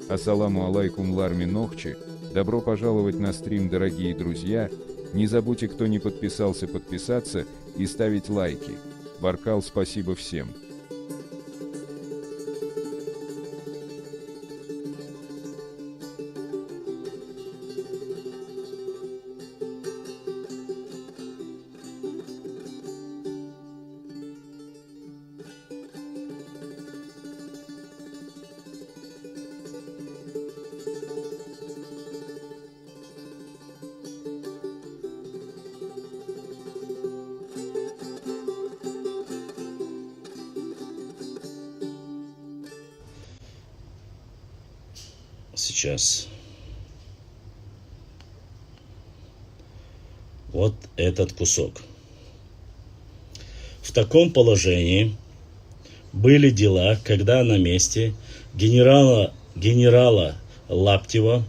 Ассаламу алейкум ларми нохчи, добро пожаловать на стрим, дорогие друзья. Не забудьте, кто не подписался, подписаться и ставить лайки. Баркал, спасибо всем. Сейчас. Вот этот кусок. В таком положении были дела, когда на месте генерала Лаптева,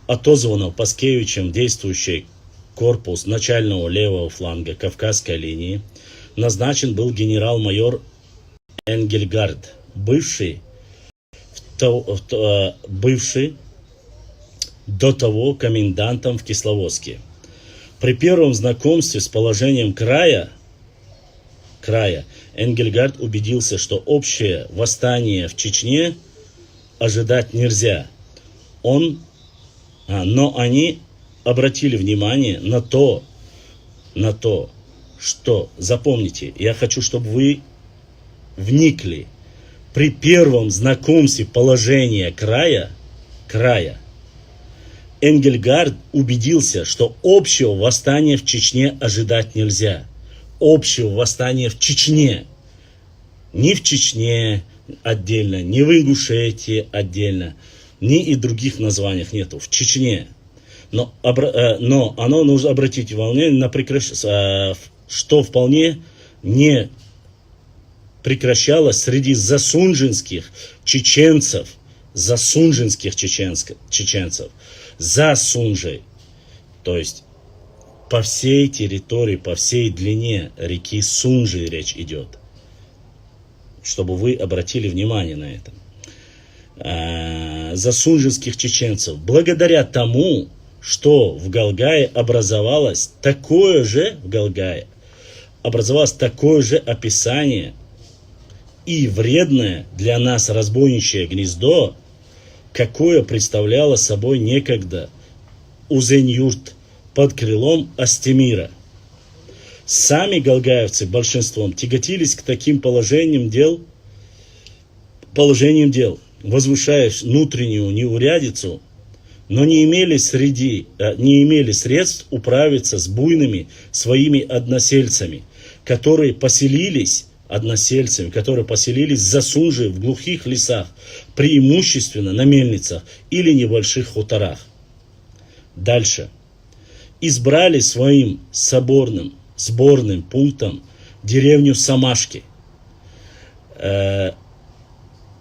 отозванного Паскевичем действующий корпус начального левого фланга Кавказской линии, назначен был генерал-майор Энгельгард, бывший до того комендантом в Кисловодске. При первом знакомстве с положением края Энгельгард убедился, что общее восстание в Чечне ожидать нельзя. Но они обратили внимание на то, что, запомните, я хочу, чтобы вы вникли, при первом знакомстве положения края Энгельгард убедился, что общего восстания в Чечне ожидать нельзя. Общего восстания в Чечне. Ни в Чечне отдельно, ни в Ингушетии отдельно, ни и других названиях нету. В Чечне. Но оно нужно обратить внимание, что вполне не прекращалось среди засунженских чеченцев. За Сунжей. То есть по всей территории, по всей длине реки Сунжи речь идет. Чтобы вы обратили внимание на это. Засунженских чеченцев. Благодаря тому, что в Галгае образовалось такое же описание и вредное для нас разбойничье гнездо, какое представляло собой некогда Узень-Юрт под крылом Астемира. Сами галгаевцы большинством тяготились к таким положениям дел, возвышая внутреннюю неурядицу, но не имели средств управиться с буйными своими односельцами, которые поселились за Сунжей в глухих лесах, преимущественно на мельницах или небольших хуторах. Дальше. Избрали своим сборным пунктом деревню Самашки.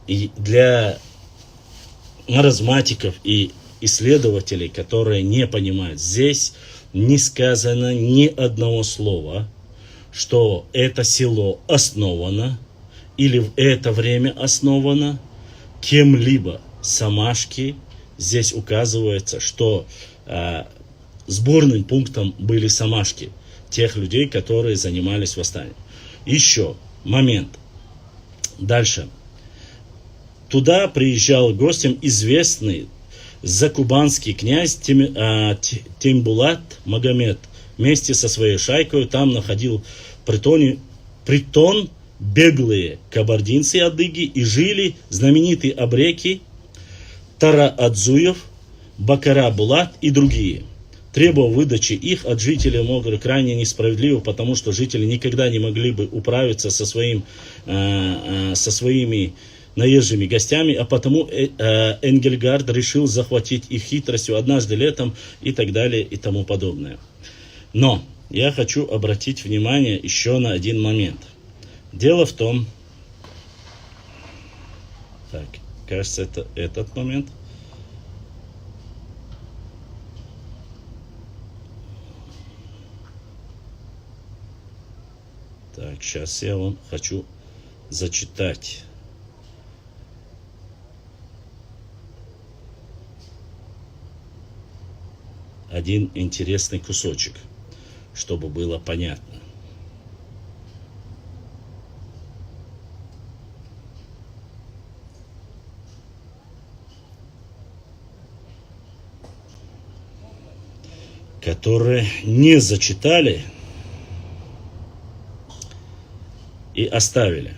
Для маразматиков и исследователей, которые не понимают, здесь не сказано ни одного слова, что это село основано или в это время основано кем-либо. Самашки, здесь указывается, что сборным пунктом были Самашки, тех людей, которые занимались восстанием. Еще момент. Дальше. Туда приезжал гостем известный закубанский князь Тембулат Магомед. Вместе со своей шайкой там находил притон беглые кабардинцы-адыги, и жили знаменитые абреки Тара-Адзуев, Бакара-Булат и другие. Требовал выдачи их от жителей Могры крайне несправедливо, потому что жители никогда не могли бы управиться со своими наезжими гостями, а потому Энгельгард решил захватить их хитростью однажды летом и так далее и тому подобное. Но я хочу обратить внимание еще на один момент. Дело в том, кажется, это этот момент. Так, сейчас я вам хочу зачитать. один интересный кусочек, чтобы было понятно. Которые не зачитали и оставили.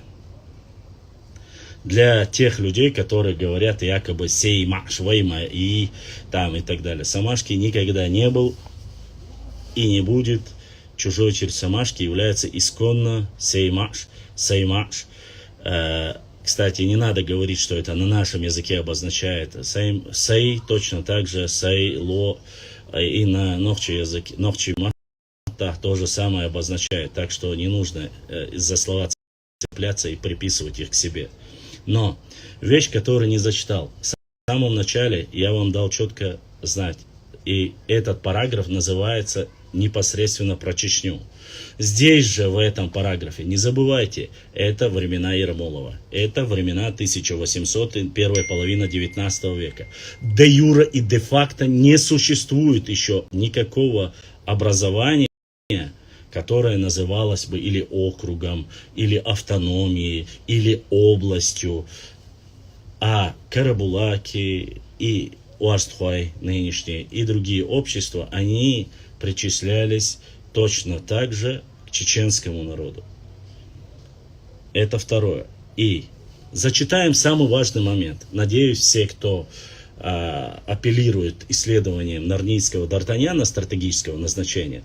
Для тех людей, которые говорят якобы сеймаш, вейма и там и так далее. Самашки никогда не был и не будет. Чужой через самашки является исконно сеймаш, сеймаш. Кстати, не надо говорить, что это на нашем языке обозначает сей, точно так же сей, ло, и на нохчи языке, нохчи мата то же самое обозначает. Так что не нужно из-за слова цепляться и приписывать их к себе. Но вещь, которую не зачитал, в самом начале я вам дал четко знать. И этот параграф называется непосредственно про Чечню. Здесь же, в этом параграфе, не забывайте, это времена Ермолова. Это времена 1800, первая половина 19 века. Де юра и де факто не существует еще никакого образования, которое называлось бы или округом, или автономией, или областью. А Карабулаки и Уастхуай нынешние и другие общества, они причислялись точно так же к чеченскому народу. Это второе. И зачитаем самый важный момент. Надеюсь, все, кто апеллирует исследованием Нарнийского Д'Артаньяна стратегического назначения,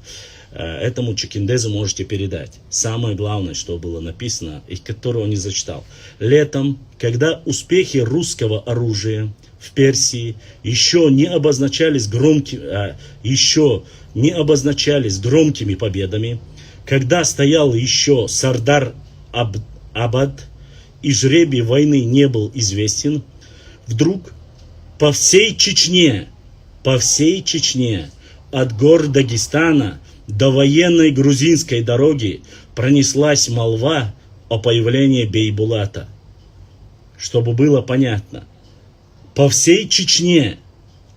этому Чекиндезу можете передать. Самое главное, что было написано, и которого он не зачитал. Летом, когда успехи русского оружия в Персии еще не обозначались громкими победами, когда стоял еще Сардар Абад и жребий войны не был известен, вдруг по всей Чечне, от гор Дагестана до военной грузинской дороги пронеслась молва о появлении Бейбулата. Чтобы было понятно, по всей Чечне,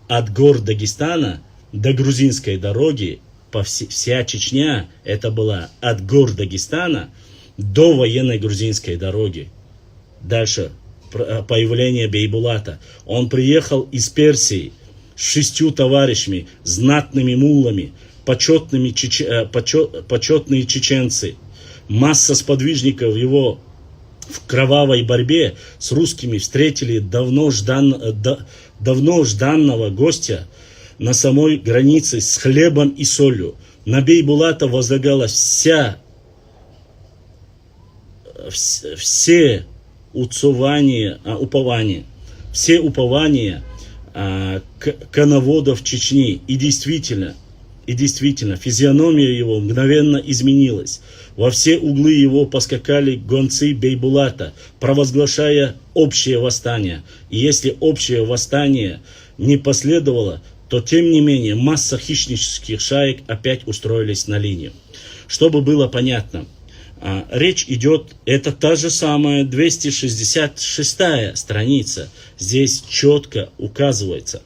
от гор Дагестана до грузинской дороги, вся Чечня, это была от гор Дагестана до военной грузинской дороги. Дальше появление Бейбулата. Он приехал из Персии с 6 товарищами, знатными муллами, почетные чеченцы. Масса сподвижников его в кровавой борьбе с русскими встретили давно жданного гостя на самой границе с хлебом и солью. На Бейбулата возлагалось все упования коноводов Чечни. И действительно, физиономия его мгновенно изменилась. Во все углы его поскакали гонцы Бейбулата, провозглашая общее восстание. И если общее восстание не последовало, то тем не менее масса хищнических шаек опять устроились на линию. Чтобы было понятно, речь идет, это та же самая 266 страница. Здесь четко указывается.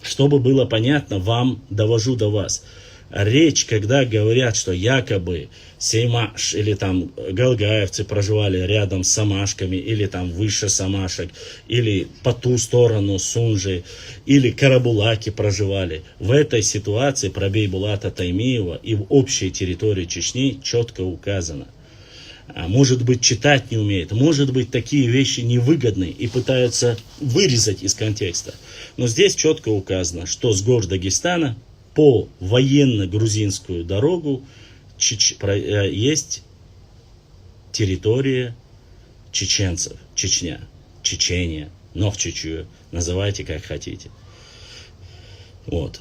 Чтобы было понятно, вам довожу до вас. Речь, когда говорят, что якобы Сеймаш или там галгаевцы проживали рядом с самашками, или там выше самашек, или по ту сторону Сунжи, или карабулаки проживали. В этой ситуации про Бейбулата Таймиева и в общей территории Чечни четко указано. Может быть, читать не умеет, может быть, такие вещи невыгодны и пытаются вырезать из контекста. Но здесь четко указано, что с гор Дагестана по военно-грузинскую дорогу есть территория чеченцев, Чечня, Чечения, Нохчичу, называйте как хотите. Вот.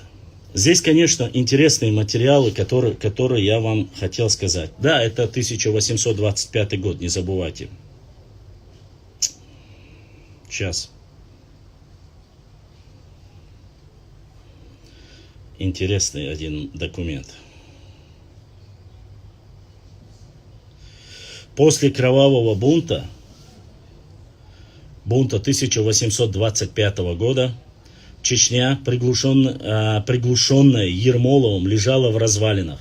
Здесь, конечно, интересные материалы, которые я вам хотел сказать. Да, это 1825 год, не забывайте. Сейчас. Интересный один документ. После кровавого бунта 1825 года, Чечня, приглушенная Ермоловым, лежала в развалинах.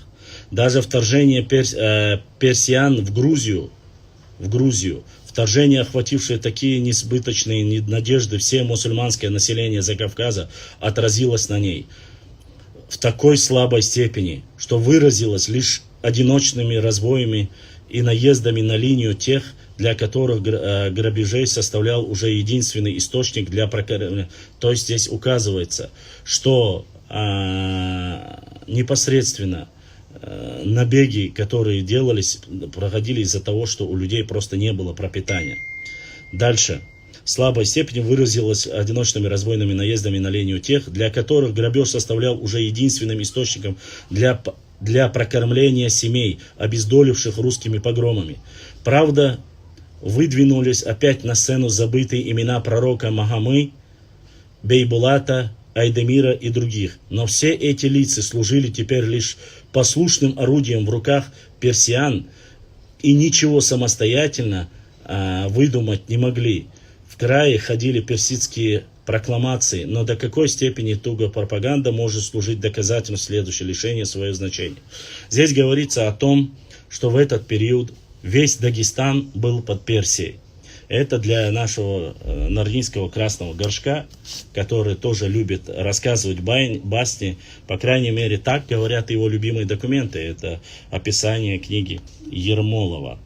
Даже вторжение персиан в Грузию, вторжение, охватившее такие несбыточные надежды все мусульманское население Закавказа, отразилось на ней в такой слабой степени, что выразилось лишь одиночными разбоями и наездами на линию тех, для которых грабежей составлял уже единственный источник для прокормления. То есть здесь указывается, что непосредственно набеги, которые делались, проходили из-за того, что у людей просто не было пропитания. Дальше. Слабой степени выразилась одиночными разбойными наездами на линию тех, для которых грабеж составлял уже единственным источником для прокормления семей, обездоливших русскими погромами. Правда, выдвинулись опять на сцену забытые имена пророка Магомы, Бейбулата, Айдемира и других. Но все эти лица служили теперь лишь послушным орудием в руках персиан и ничего самостоятельно выдумать не могли. В крае ходили персидские прокламации, но до какой степени туго пропаганда может служить доказательством следующего лишения своего значения. Здесь говорится о том, что в этот период весь Дагестан был под Персией. Это для нашего нординского красного горшка, который тоже любит рассказывать басни. По крайней мере, так говорят его любимые документы. Это описание книги Ермолова.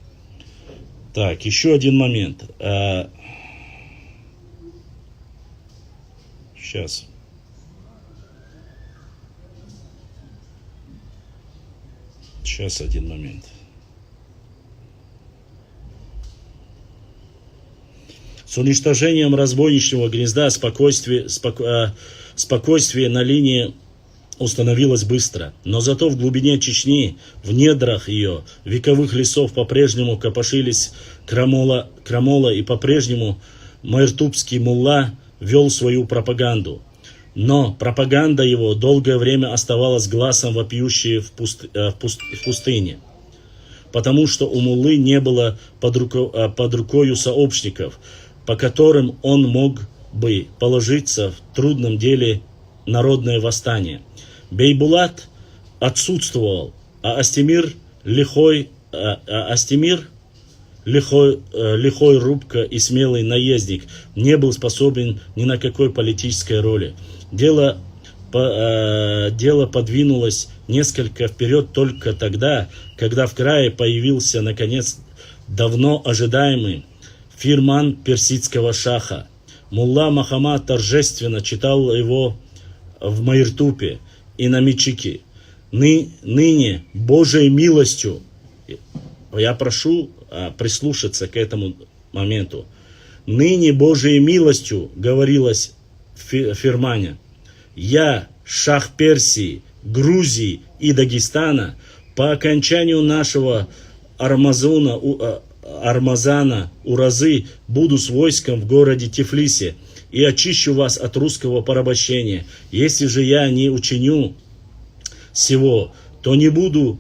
Так, еще один момент. Сейчас. Сейчас один момент. С уничтожением разбойничьего гнезда спокойствие на линии установилось быстро. Но зато в глубине Чечни, в недрах ее, вековых лесов по-прежнему копошились крамола, и по-прежнему майртубский мулла вел свою пропаганду. Но пропаганда его долгое время оставалась глазом вопиющей в пустыне. Потому что у муллы не было под рукою сообщников, по которым он мог бы положиться в трудном деле народное восстание. Бейбулат отсутствовал, а Астемир лихой рубка и смелый наездник не был способен ни на какой политической роли. Дело подвинулось несколько вперед только тогда, когда в крае появился, наконец, давно ожидаемый фирман персидского шаха. Мулла Мохаммад торжественно читал его в Майртупе и на Мечике. Ныне Божьей милостью, я прошу прислушаться к этому моменту, ныне Божьей милостью, говорилось в фирмане, я, шах Персии, Грузии и Дагестана, по окончанию нашего Армазана Уразы буду с войском в городе Тифлисе и очищу вас от русского порабощения. Если же я не учиню сего, то не буду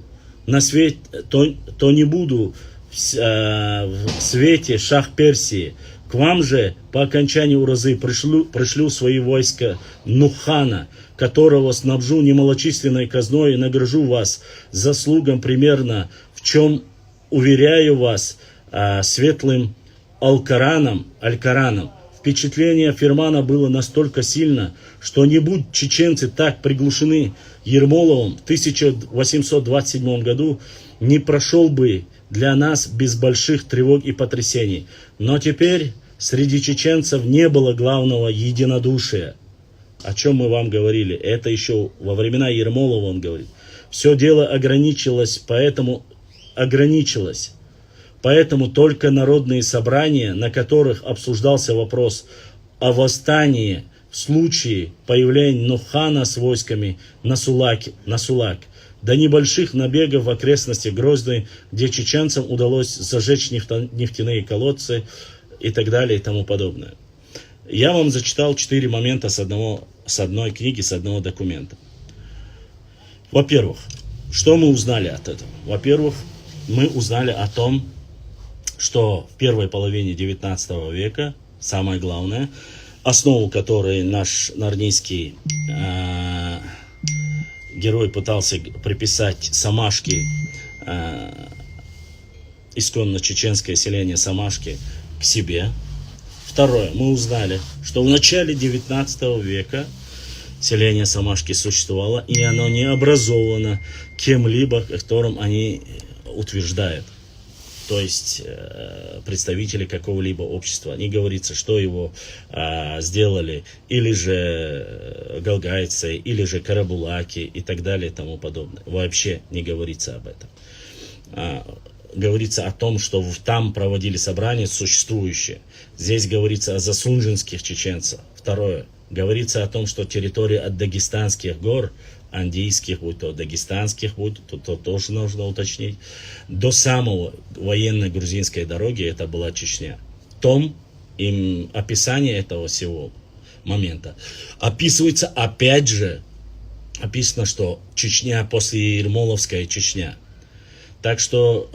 в свете шах Персии. К вам же по окончании Уразы пришлю свои войска Нухана, которого снабжу немалочисленной казной и награжу вас заслугам примерно, в чем уверяю вас светлым Аль-Кораном. Впечатление фирмана было настолько сильно, что не будь чеченцы так приглушены Ермоловым в 1827 году, не прошел бы для нас без больших тревог и потрясений. Но теперь среди чеченцев не было главного единодушия. О чем мы вам говорили? Это еще во времена Ермолова он говорит. Все дело ограничилось. Поэтому только народные собрания, на которых обсуждался вопрос о восстании в случае появления Нухана с войсками на Сулак, до небольших набегов в окрестностях Грозной, где чеченцам удалось зажечь нефтяные колодцы и так далее и тому подобное. Я вам зачитал 4 момента с одной книги, с одного документа. Во-первых, что мы узнали от этого? Во-первых, мы узнали о том, что в первой половине 19 века, самое главное, основу которой наш нарнийский герой пытался приписать Самашки, исконно чеченское селение Самашки, к себе. Второе, мы узнали, что в начале 19 века селение Самашки существовало, и оно не образовано кем-либо, о котором они утверждают. То есть представители какого-либо общества. Не говорится, что его сделали или же галгайцы, или же карабулаки и так далее и тому подобное. Вообще не говорится об этом. Говорится о том, что там проводили собрания существующие. Здесь говорится о засунжинских чеченцах. Второе. Говорится о том, что территория от Дагестанских гор, андийских, будь то дагестанских, будь то тоже нужно уточнить, до самого военной грузинской дороги это была Чечня. Том им описание этого всего момента описывается опять же, описано, что Чечня после Ермоловская Чечня. Так что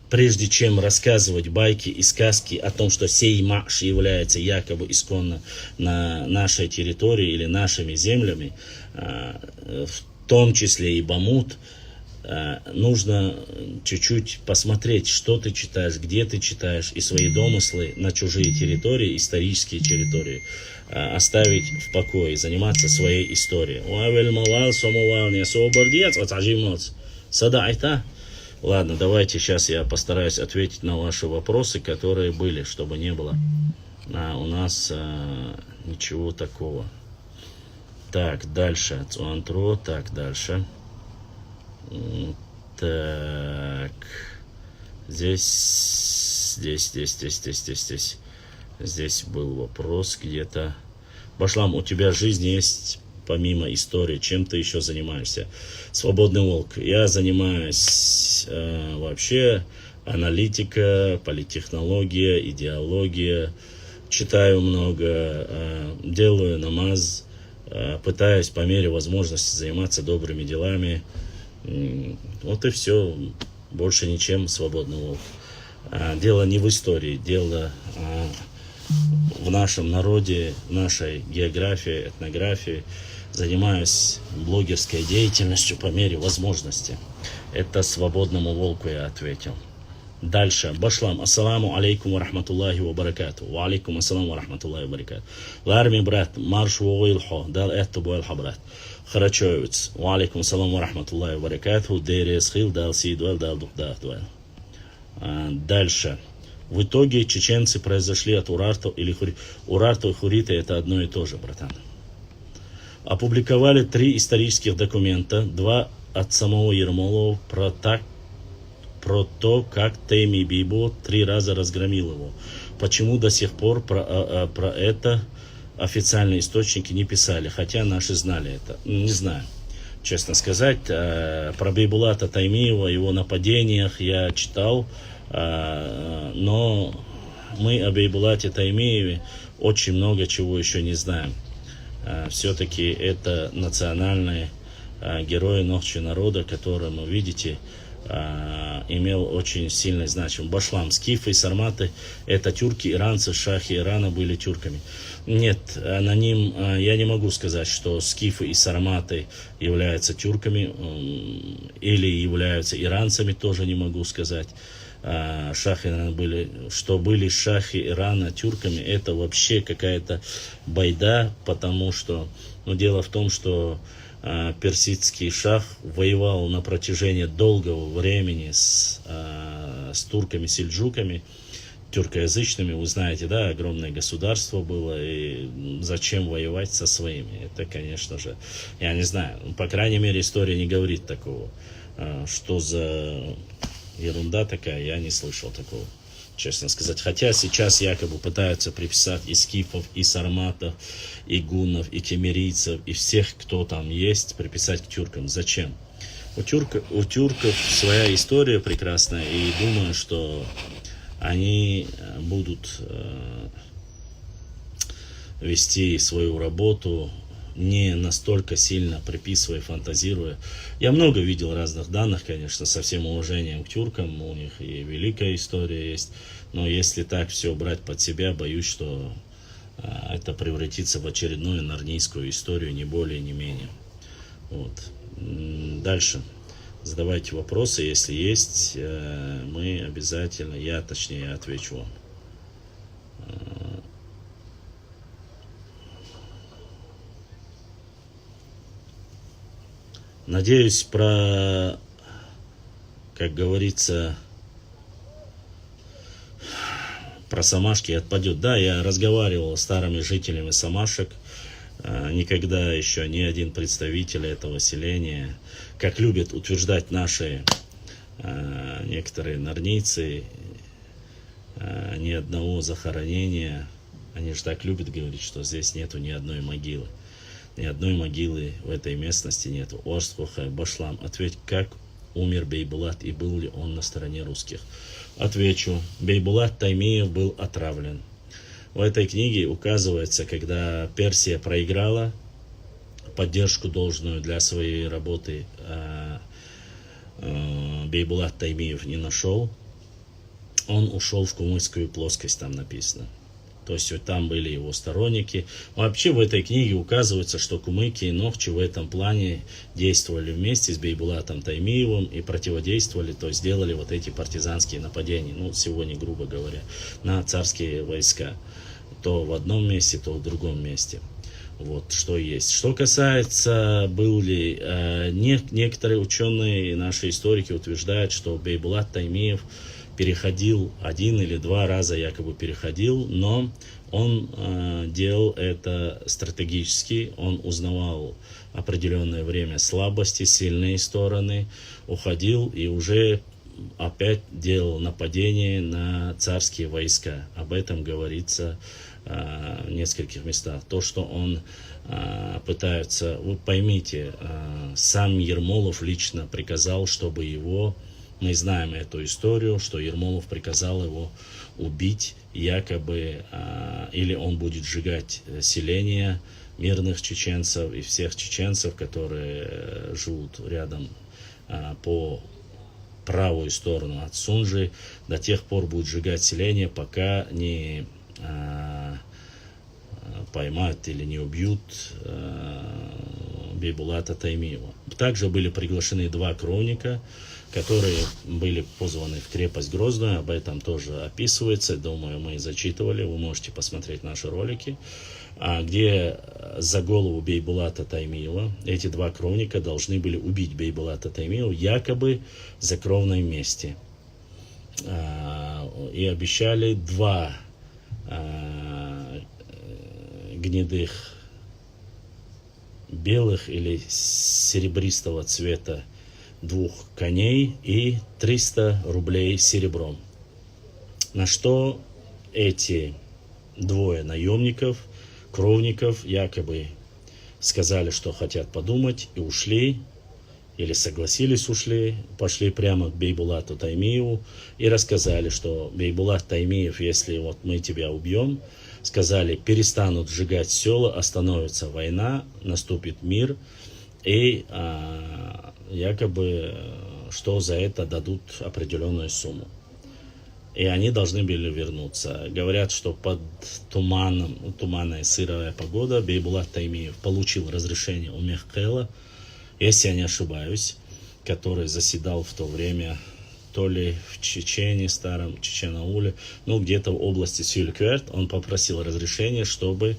прежде чем рассказывать байки и сказки о том, что сей Маш является якобы исконно на нашей территории или нашими землями, в том числе и Бамут, нужно чуть-чуть посмотреть, что ты читаешь, где ты читаешь, и свои домыслы на чужие территории, исторические территории, оставить в покое, заниматься своей историей. Ладно, давайте сейчас я постараюсь ответить на ваши вопросы, которые были, чтобы не было у нас ничего такого. Так, дальше. Так, дальше. Так. Здесь был вопрос где-то. Башлам, у тебя жизнь есть помимо истории? Чем ты еще занимаешься? Свободный волк. Я занимаюсь вообще аналитика, политтехнология, идеология. Читаю много, делаю намаз, пытаюсь по мере возможности заниматься добрыми делами. Вот и все. Больше ничем, свободный волк. Дело не в истории, дело в нашем народе, в нашей географии, этнографии. Занимаюсь блогерской деятельностью по мере возможности. Это свободному волку я ответил. Дальше. Башлам. Ассаламу алейкум ва рахматуллахи ва баракату. Ва алейкум ассалам ва рахматуллахи ва баракату. Ларми брат, марш войлхо, дал это бойлха брат. Харачовец. Ва алейкум ассалам ва рахматуллахи ва баракату. Дерес хил, дал сидуэл, дал духдах дуэл. Дальше. В итоге чеченцы произошли от Урарту или Урарту и Хуриты, это одно и то же, братан. Опубликовали 3 исторических документа, 2 от самого Ермолова про то, как Тейми Бибо 3 раза разгромил его. Почему до сих пор про это официальные источники не писали, хотя наши знали это? Не знаю, честно сказать. Про Бейбулата Таймиева, его нападениях я читал, но мы о Бейбулате Таймиеве очень много чего еще не знаем. Все-таки это национальные герои ночи народа, которому, видите, имел очень сильное значение. Башлам, скифы и сарматы — это тюрки, иранцы, шахи Ирана были тюрками. Нет, аноним, я не могу сказать, что скифы и сарматы являются тюрками или являются иранцами, тоже не могу сказать. Шахи Ирана были шахи Ирана тюрками, это вообще какая-то байда, потому что дело в том, что персидский шах воевал на протяжении долгого времени с турками-сельджуками, тюркоязычными. Вы знаете, да, огромное государство было, и зачем воевать со своими? Это, конечно же, я не знаю, по крайней мере, история не говорит такого. Что за ерунда такая, я не слышал такого, честно сказать. Хотя сейчас якобы пытаются приписать и скифов, и сарматов, и гуннов, и кемерийцев, и всех, кто там есть, приписать к тюркам. Зачем? У тюрков своя история прекрасная, и думаю, что они будут вести свою работу не настолько сильно приписывая, фантазируя. Я много видел разных данных, конечно, со всем уважением к тюркам, у них и великая история есть, но если так все брать под себя, боюсь, что это превратится в очередную нарнийскую историю, не более, не менее. Вот. Дальше. Задавайте вопросы, если есть, мы обязательно, точнее, отвечу вам. Надеюсь, как говорится, про Самашки отпадет. Да, я разговаривал с старыми жителями Самашек. Никогда еще ни один представитель этого селения, как любят утверждать наши некоторые нарнийцы, ни одного захоронения. Они же так любят говорить, что здесь нету ни одной могилы. Ни одной могилы в этой местности нету. Орскухай, Башлам, ответь, как умер Бейбулат и был ли он на стороне русских? Отвечу, Бейбулат Таймиев был отравлен. В этой книге указывается, когда Персия проиграла поддержку должную для своей работы, Бейбулат Таймиев не нашел, он ушел в кумыкскую плоскость, там написано. То есть вот там были его сторонники. Вообще в этой книге указывается, что кумыки и нохчи в этом плане действовали вместе с Бейбулатом Таймиевым и противодействовали, то есть делали вот эти партизанские нападения, сегодня, грубо говоря, на царские войска. То в одном месте, то в другом месте. Вот что есть. Что касается, был ли, некоторые ученые и наши историки утверждают, что Бейбулат Таймиев переходил 1 или 2 раза, якобы переходил, но он делал это стратегически, он узнавал определенное время слабости, сильные стороны, уходил и уже опять делал нападение на царские войска. Об этом говорится в нескольких местах. То, что он пытается, вы поймите, сам Ермолов лично приказал, чтобы его, мы знаем эту историю, что Ермолов приказал его убить, якобы, или он будет сжигать селения мирных чеченцев и всех чеченцев, которые живут рядом по правую сторону от Сунжи, до тех пор будет сжигать селение, пока не поймают или не убьют Бейбулата Таймиева. Также были приглашены 2 кровника, которые были позваны в крепость Грозную. Об этом тоже описывается. Думаю, мы зачитывали. Вы можете посмотреть наши ролики. Где за голову Бейбулата Таймиева эти 2 кровника должны были убить Бейбулата Таймиева якобы за кровной мести. И обещали 2 гнедых белых или серебристого цвета 2 коней и 300 рублей серебром. На что эти 2 наемников, кровников, якобы сказали, что хотят подумать, и ушли, или согласились, ушли, пошли прямо к Бейбулату Таймиеву и рассказали, что Бейбулат Таймиев, если вот мы тебя убьем, сказали, перестанут сжигать села, остановится война, наступит мир, и якобы, что за это дадут определенную сумму. И они должны были вернуться. Говорят, что под туманная сырая погода Бейбулат Таймиев получил разрешение у Мехкела, если я не ошибаюсь, который заседал в то время то ли в Чечне, старом Чеченауле, где-то в области Сюлькверт. Он попросил разрешения, чтобы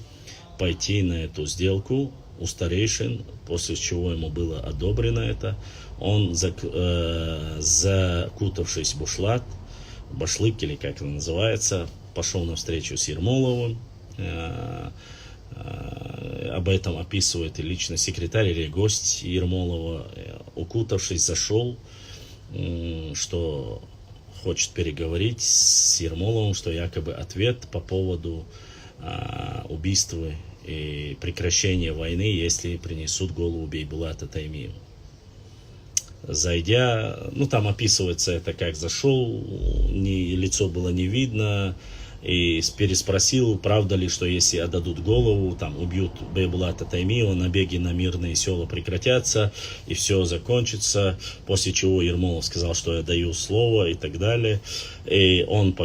пойти на эту сделку у старейшин, после чего ему было одобрено это. Он, закутавшись в башлык, или как это называется, пошел на встречу с Ермоловым. Об этом описывает и лично секретарь или гость Ермолова. Укутавшись, зашел, что хочет переговорить с Ермоловым, что якобы ответ по поводу убийства и прекращения войны, если принесут голову Бейбулата Таймиева. Зайдя, там описывается это, как зашел, лицо было не видно, и переспросил, правда ли, что если отдадут голову, там убьют Бейбулата Таймиева, набеги на мирные села прекратятся, и все закончится, после чего Ермолов сказал, что я даю слово и так далее. И он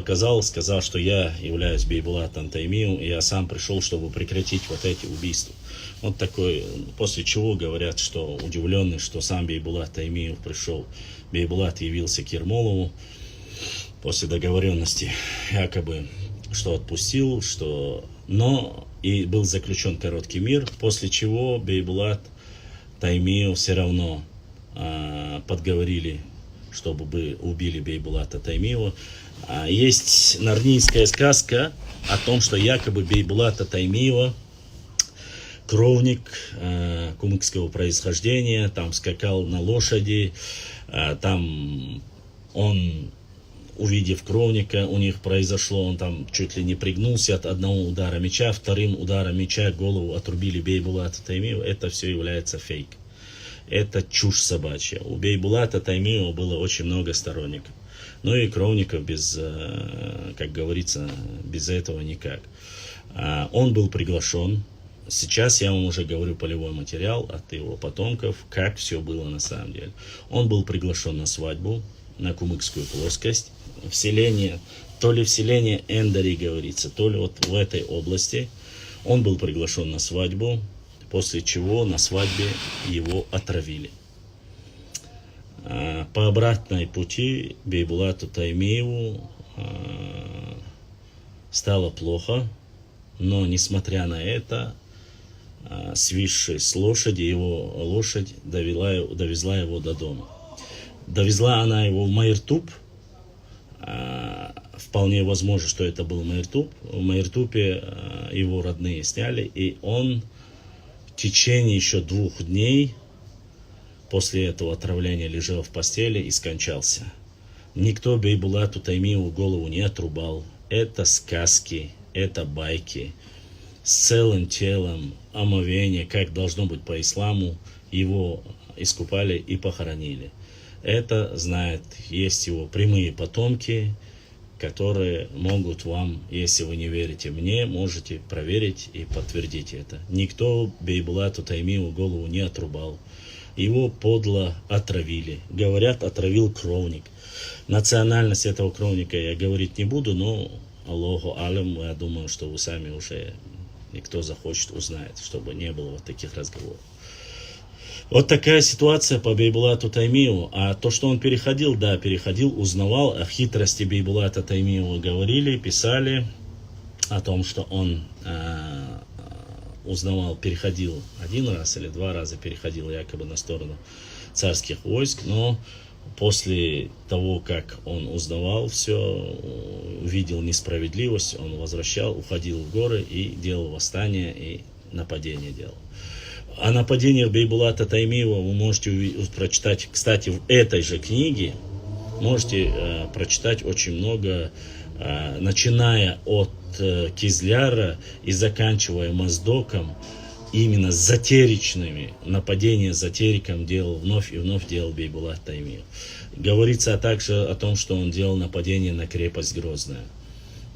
сказал, что я являюсь Бейбулатом Таймиевым, и я сам пришел, чтобы прекратить вот эти убийства. Вот такой, после чего говорят, что удивленный, что сам Бейбулат Таймиев пришел. Бейбулат явился к Ермолову после договоренности, якобы, что отпустил, но и был заключен короткий мир, после чего Бейбулат Таймиев все равно подговорили, чтобы убили Бейбулата Таймиева. Есть нарнийская сказка о том, что якобы Бейбулата Таймиева, кровник кумыкского происхождения, там скакал на лошади, там он, увидев кровника, у них произошло, он там чуть ли не пригнулся от одного удара меча, вторым ударом меча голову отрубили Бейбулата Таймиева. Это все является фейк. Это чушь собачья. У Бейбулата Таймиева было очень много сторонников. Ну и кровников без, как говорится, без этого никак. Он был приглашен. Сейчас я вам уже говорю полевой материал от его потомков, как все было на самом деле. Он был приглашен на свадьбу, на кумыкскую плоскость, в селение, то ли в селение Эндари говорится, то ли вот в этой области. Он был приглашен на свадьбу, после чего на свадьбе его отравили. По обратной пути Бейбулату Таймиеву стало плохо, но несмотря на это, свисший с лошади, его лошадь довезла его до дома. Довезла она его в Майртуп. Вполне возможно, что это был Майртуп. В Майртупе его родные сняли, и он в течение еще 2 дней после этого отравления лежал в постели и скончался. Никто Бейбулату Таймиеву голову не отрубал. Это сказки, это байки. С целым телом, омовение, как должно быть по исламу, его искупали и похоронили. Это знает, есть его прямые потомки, которые могут вам, если вы не верите мне, можете проверить и подтвердить это. Никто Бейбулату Таймиеву голову не отрубал. Его подло отравили. Говорят, отравил кровник. Национальность этого кровника я говорить не буду, но Аллаху алям, я думаю, что вы сами уже, и кто захочет, узнает, чтобы не было вот таких разговоров. Вот такая ситуация по Бейбулату Таймиеву. А то, что он переходил, да, переходил, узнавал. О хитрости Бейбулата Таймиева говорили, писали о том, что он узнавал, переходил 1 раз или 2 раза, переходил якобы на сторону царских войск, но после того, как он узнавал все, увидел несправедливость, он возвращал, уходил в горы и делал восстание и нападение делал. О нападениях Бейбулата Таймиева вы можете прочитать, кстати, в этой же книге, можете прочитать очень много, начиная от Кизляра и заканчивая Моздоком, именно затеричными, нападения затериком делал вновь и вновь делал Бейбулат Таймиев. Говорится также о том, что он делал нападение на крепость Грозная.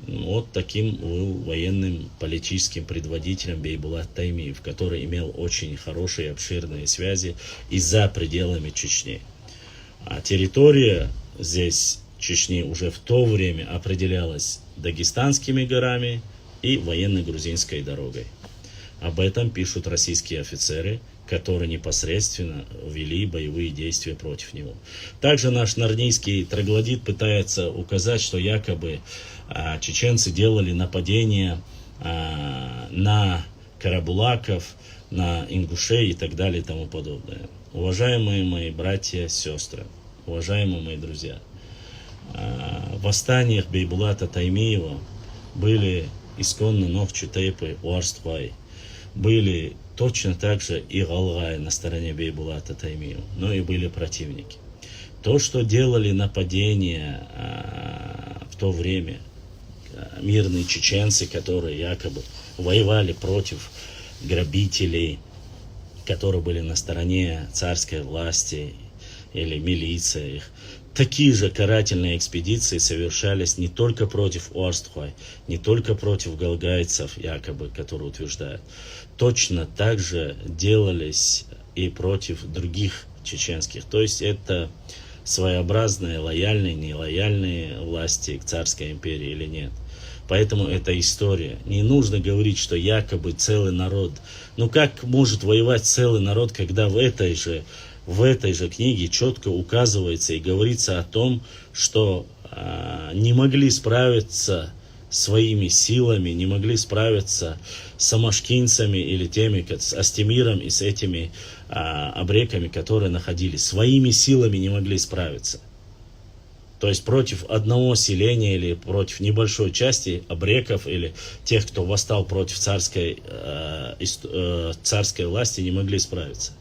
Вот таким был военным политическим предводителем Бейбулат Таймиев, который имел очень хорошие обширные связи и за пределами Чечни. А территория здесь Чечни уже в то время определялась Дагестанскими горами и военно-грузинской дорогой. Об этом пишут российские офицеры, которые непосредственно вели боевые действия против него. Также наш нарнийский троглодит пытается указать, что якобы чеченцы делали нападения на карабулаков, на ингушей и так далее и тому подобное. Уважаемые мои братья, сестры, уважаемые мои друзья, в восстаниях Бейбулата Таймиева были исконно Нохчутейпы, Уарствай, были точно так же и Галгай на стороне Бейбулата Таймиева, но и были противники. То, что делали нападения в то время мирные чеченцы, которые якобы воевали против грабителей, которые были на стороне царской власти или милиции их, Такие же карательные экспедиции совершались не только против Уарстхуай, не только против галгайцев, якобы, которые утверждают. Точно так же делались и против других чеченских. То есть это своеобразные, лояльные, нелояльные власти к царской империи или нет. Поэтому это история. Не нужно говорить, что якобы целый народ. Ну как может воевать целый народ, когда в этой же книге четко указывается и говорится о том, что не могли справиться своими силами, не могли справиться с самашкинцами или теми, с Астемиром и с этими абреками, которые находились. Своими силами не могли справиться. То есть против одного селения или против небольшой части абреков или тех, кто восстал против царской власти, не могли справиться.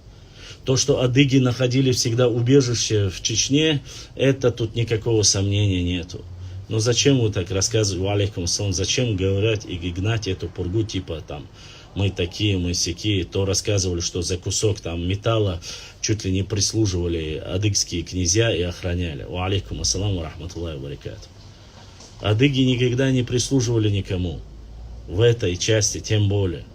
То, что адыги находили всегда убежище в Чечне, это тут никакого сомнения нету. Но зачем вы так рассказывать, алейкум ассалам, зачем говорить и гнать эту пургу, типа там, мы такие, мы сякие, то рассказывали, что за кусок там металла чуть ли не прислуживали адыгские князья и охраняли. Алейкум ассалам ва рахматуллахи ва баракату. Адыги никогда не прислуживали никому, в этой части тем более.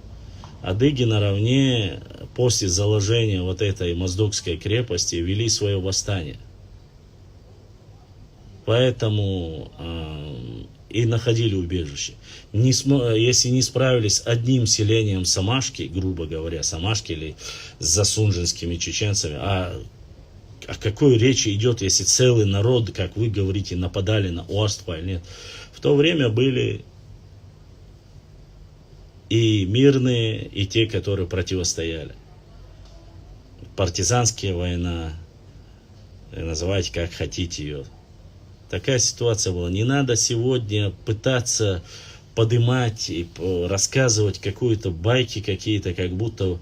Адыги наравне после заложения вот этой Моздокской крепости вели свое восстание. Поэтому и находили убежище. Если не справились с одним селением Самашки, грубо говоря, Самашки или с засунжинскими чеченцами, о какой речи идет, если целый народ, как вы говорите, нападали на Уарстхуай, нет. В то время были и мирные, и те, которые противостояли. Партизанская война, называйте как хотите ее. Такая ситуация была. Не надо сегодня пытаться поднимать и рассказывать какие-то байки какие-то, как будто,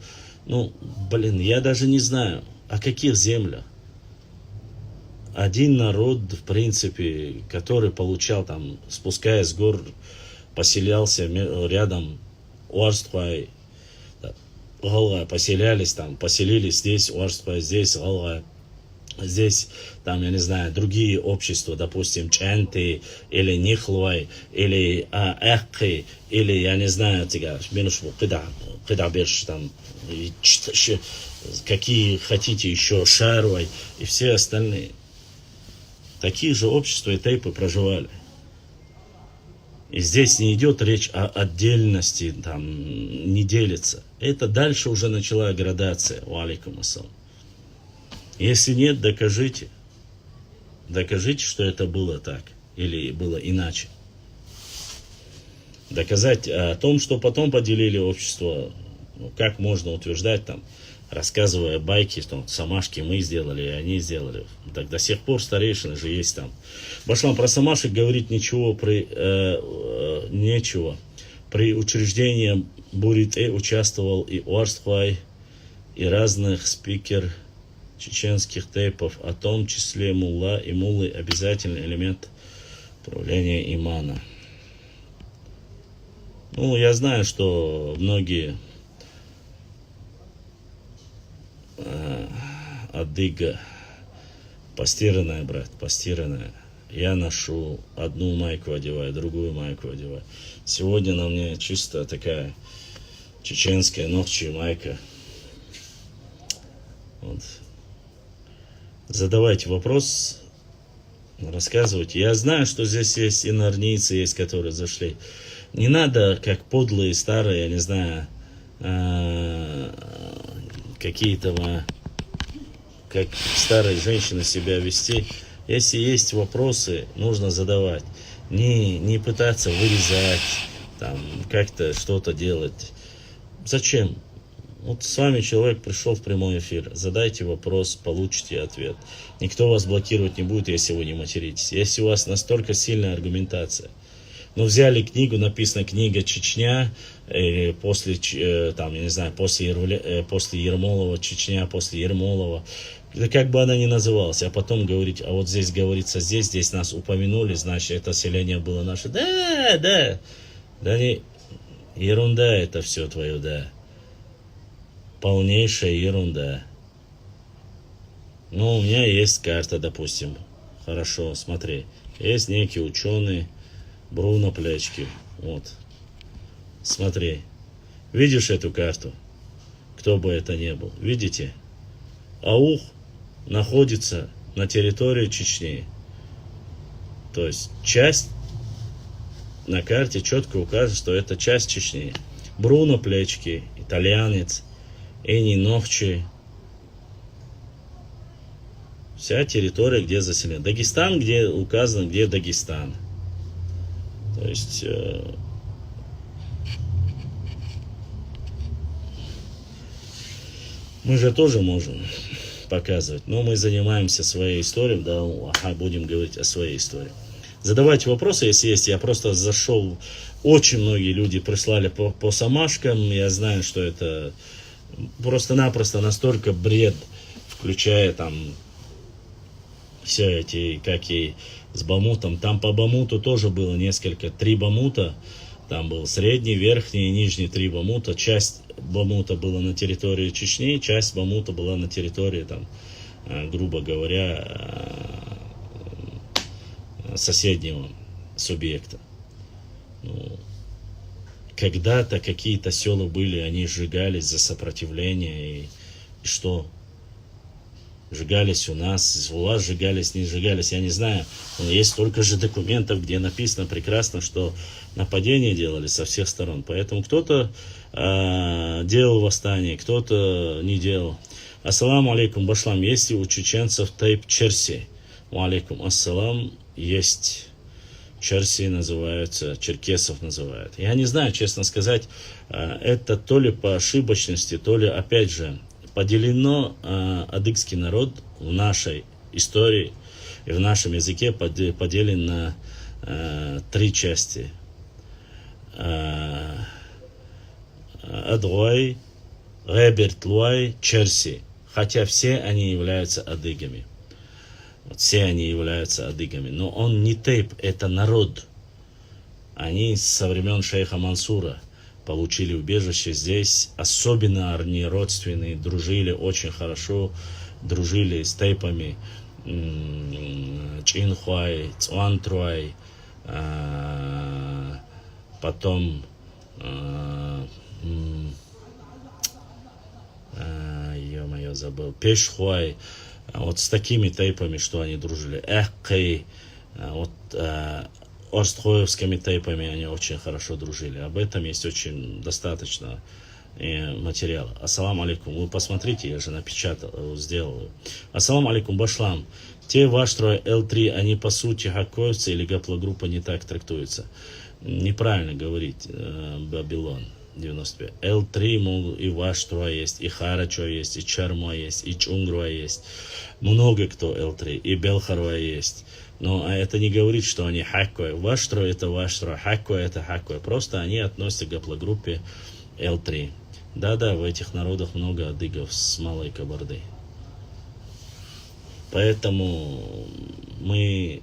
я даже не знаю, о каких землях. Один народ, в принципе, который получал там, спускаясь с гор, поселялся рядом Уарстхуай, Галгай, поселялись там, поселились здесь, Уарстхуай, здесь, Галгай. Здесь, там, я не знаю, другие общества, допустим, Ченты, или Нихлуай, или Эхки, или, я не знаю, там, какие хотите еще, Шарвай, и все остальные. Такие же общества и тейпы проживали. И здесь не идет речь о отдельности, там, не делится. Это дальше уже начала градация. Алейкум ассалам. Если нет, докажите. Докажите, что это было так. Или было иначе. Доказать о том, что потом поделили общество. Как можно утверждать, там, рассказывая байки, что Самашки мы сделали, и они сделали. Так до сих пор старейшины же есть там. Башлам, про Самашек говорить нечего. При учреждении Бурите участвовал и Уарстхуай, и разных спикеров чеченских тейпов, о том числе мулла и муллы обязательный элемент правления имана. Я знаю, что многие адыга постиранная, брат, постиранная. Я ношу одну майку одеваю, другую майку одеваю. Сегодня на мне чисто такая чеченская ногчая майка. Вот. Задавайте вопрос, рассказывайте. Я знаю, что здесь есть и нарнийцы, есть, которые зашли. Не надо, как подлые старые, я не знаю, какие-то, как старые женщины себя вести. Если есть вопросы, нужно задавать. Не пытаться вырезать, там, как-то что-то делать. Зачем? Вот с вами человек пришел в прямой эфир, задайте вопрос, получите ответ. Никто вас блокировать не будет, если вы не материтесь. Если у вас настолько сильная аргументация. Взяли книгу, написана книга Чечня, после Ермолова, Чечня, после Ермолова. Да как бы она ни называлась, а потом говорить, а вот здесь говорится, здесь нас упомянули, значит, это селение было наше. Да не, ерунда это все твое, да. Полнейшая ерунда. У меня есть карта, допустим, хорошо, смотри. Есть некий ученый Бруно Плечки. Вот. Смотри. Видишь эту карту? Кто бы это ни был. Видите? Аух находится на территории Чечни. То есть часть на карте четко указано, что это часть Чечни. Бруно Плечки, итальянец, Эни Нохчи. Вся территория, где заселена. Дагестан, где указано, где Дагестан. То есть мы же тоже можем показывать, но мы занимаемся своей историей, да, будем говорить о своей истории. Задавайте вопросы, если есть. Я просто зашел, очень многие люди прислали по самашкам, я знаю, что это просто-напросто настолько бред, включая там все эти, как и с бамутом. Там по бамуту тоже было несколько, 3 бамута. Там был средний, верхний и нижний 3 бамута. Часть бамута была на территории Чечни, часть бамута была на территории, там, грубо говоря, соседнего субъекта. Ну, когда-то какие-то села были, они сжигались за сопротивление. И что? Сжигались у нас, у вас сжигались, не сжигались, я не знаю. Но есть столько же документов, где написано прекрасно, что нападения делали со всех сторон. Поэтому кто-то делал восстание, кто-то не делал. Ассаламу алейкум, башлам. Есть ли у чеченцев тайп черси? Алейкум ассалам. Есть. Черси называются, черкесов называют. Я не знаю, честно сказать, это то ли по ошибочности, то ли, опять же, поделено адыгский народ в нашей истории и в нашем языке поделен на 3 части. Адгуай, Ребертлуай, Черси. Хотя все они являются адыгами. Все они являются адыгами. Но он не тейп, это народ. Они со времен шейха Мансура получили убежище здесь. Особенно они родственные, дружили очень хорошо. Дружили с тейпами Чинхуай, Цуантруай. Потом ё-моё, забыл, Пешхуай. Вот с такими тейпами, что они дружили. Эхкей, вот Орстхоевскими тейпами они очень хорошо дружили. Об этом есть очень достаточно материала. Ассаламу алейкум. Вы посмотрите, я же напечатал, сделал. Ассаламу алейкум, башлам. Те ваштрой L3, они по сути хакоевцы или гаплогруппа не так трактуются. Неправильно говорить, Бабилон 95. L3, мол, и Ваштруа есть, и Харачо есть, и Чармо есть, и Чунгруа есть. Много кто L3, и Белхаруа есть. Но это не говорит, что они хаккои. Ваштруа это Ваштруа, хаккои это хаккои. Просто они относятся к гаплогруппе L3. Да-да, в этих народах много адыгов с Малой Кабарды. Поэтому мы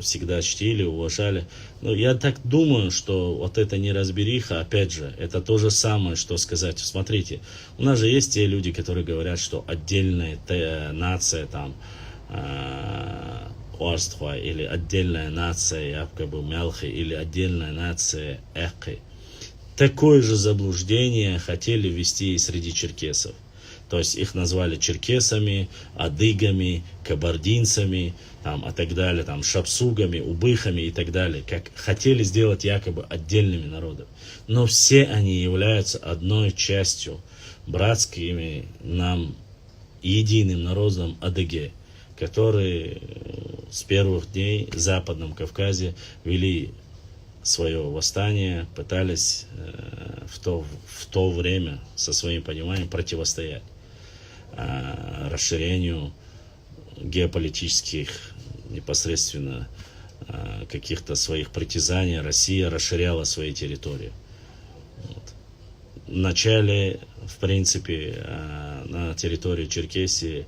всегда чтили, уважали. Но я так думаю, что вот эта неразбериха, опять же, это то же самое, что сказать. Смотрите, у нас же есть те люди, которые говорят, что отдельная нация, там, Орстхуа, или отдельная нация, Якобы Мелхи, или отдельная нация Эхи. Такое же заблуждение хотели ввести и среди черкесов. То есть их назвали черкесами, адыгами, кабардинцами, там, и так далее, там, шапсугами, убыхами и так далее. Как хотели сделать якобы отдельными народами. Но все они являются одной частью, братскими нам единым народом Адыге, которые с первых дней в Западном Кавказе вели свое восстание, пытались в то время со своим пониманием противостоять расширению геополитических непосредственно каких-то своих притязаний. Россия расширяла свои территории. Вот. Вначале, в принципе, на территории Черкесии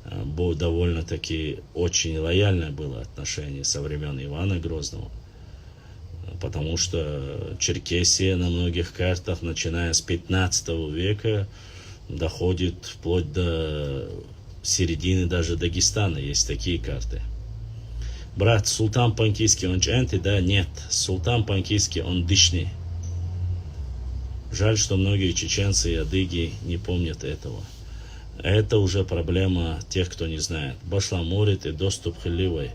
довольно-таки очень лояльное было отношение со времен Ивана Грозного. Потому что Черкесия на многих картах, начиная с 15 века, доходит вплоть до середины даже Дагестана. Есть такие карты. Брат, Султан Панкийский, он дженти, да? Нет. Султан Панкийский, он дышный. Жаль, что многие чеченцы и адыги не помнят этого. Это уже проблема тех, кто не знает. Башламурит и доступ Хиливой,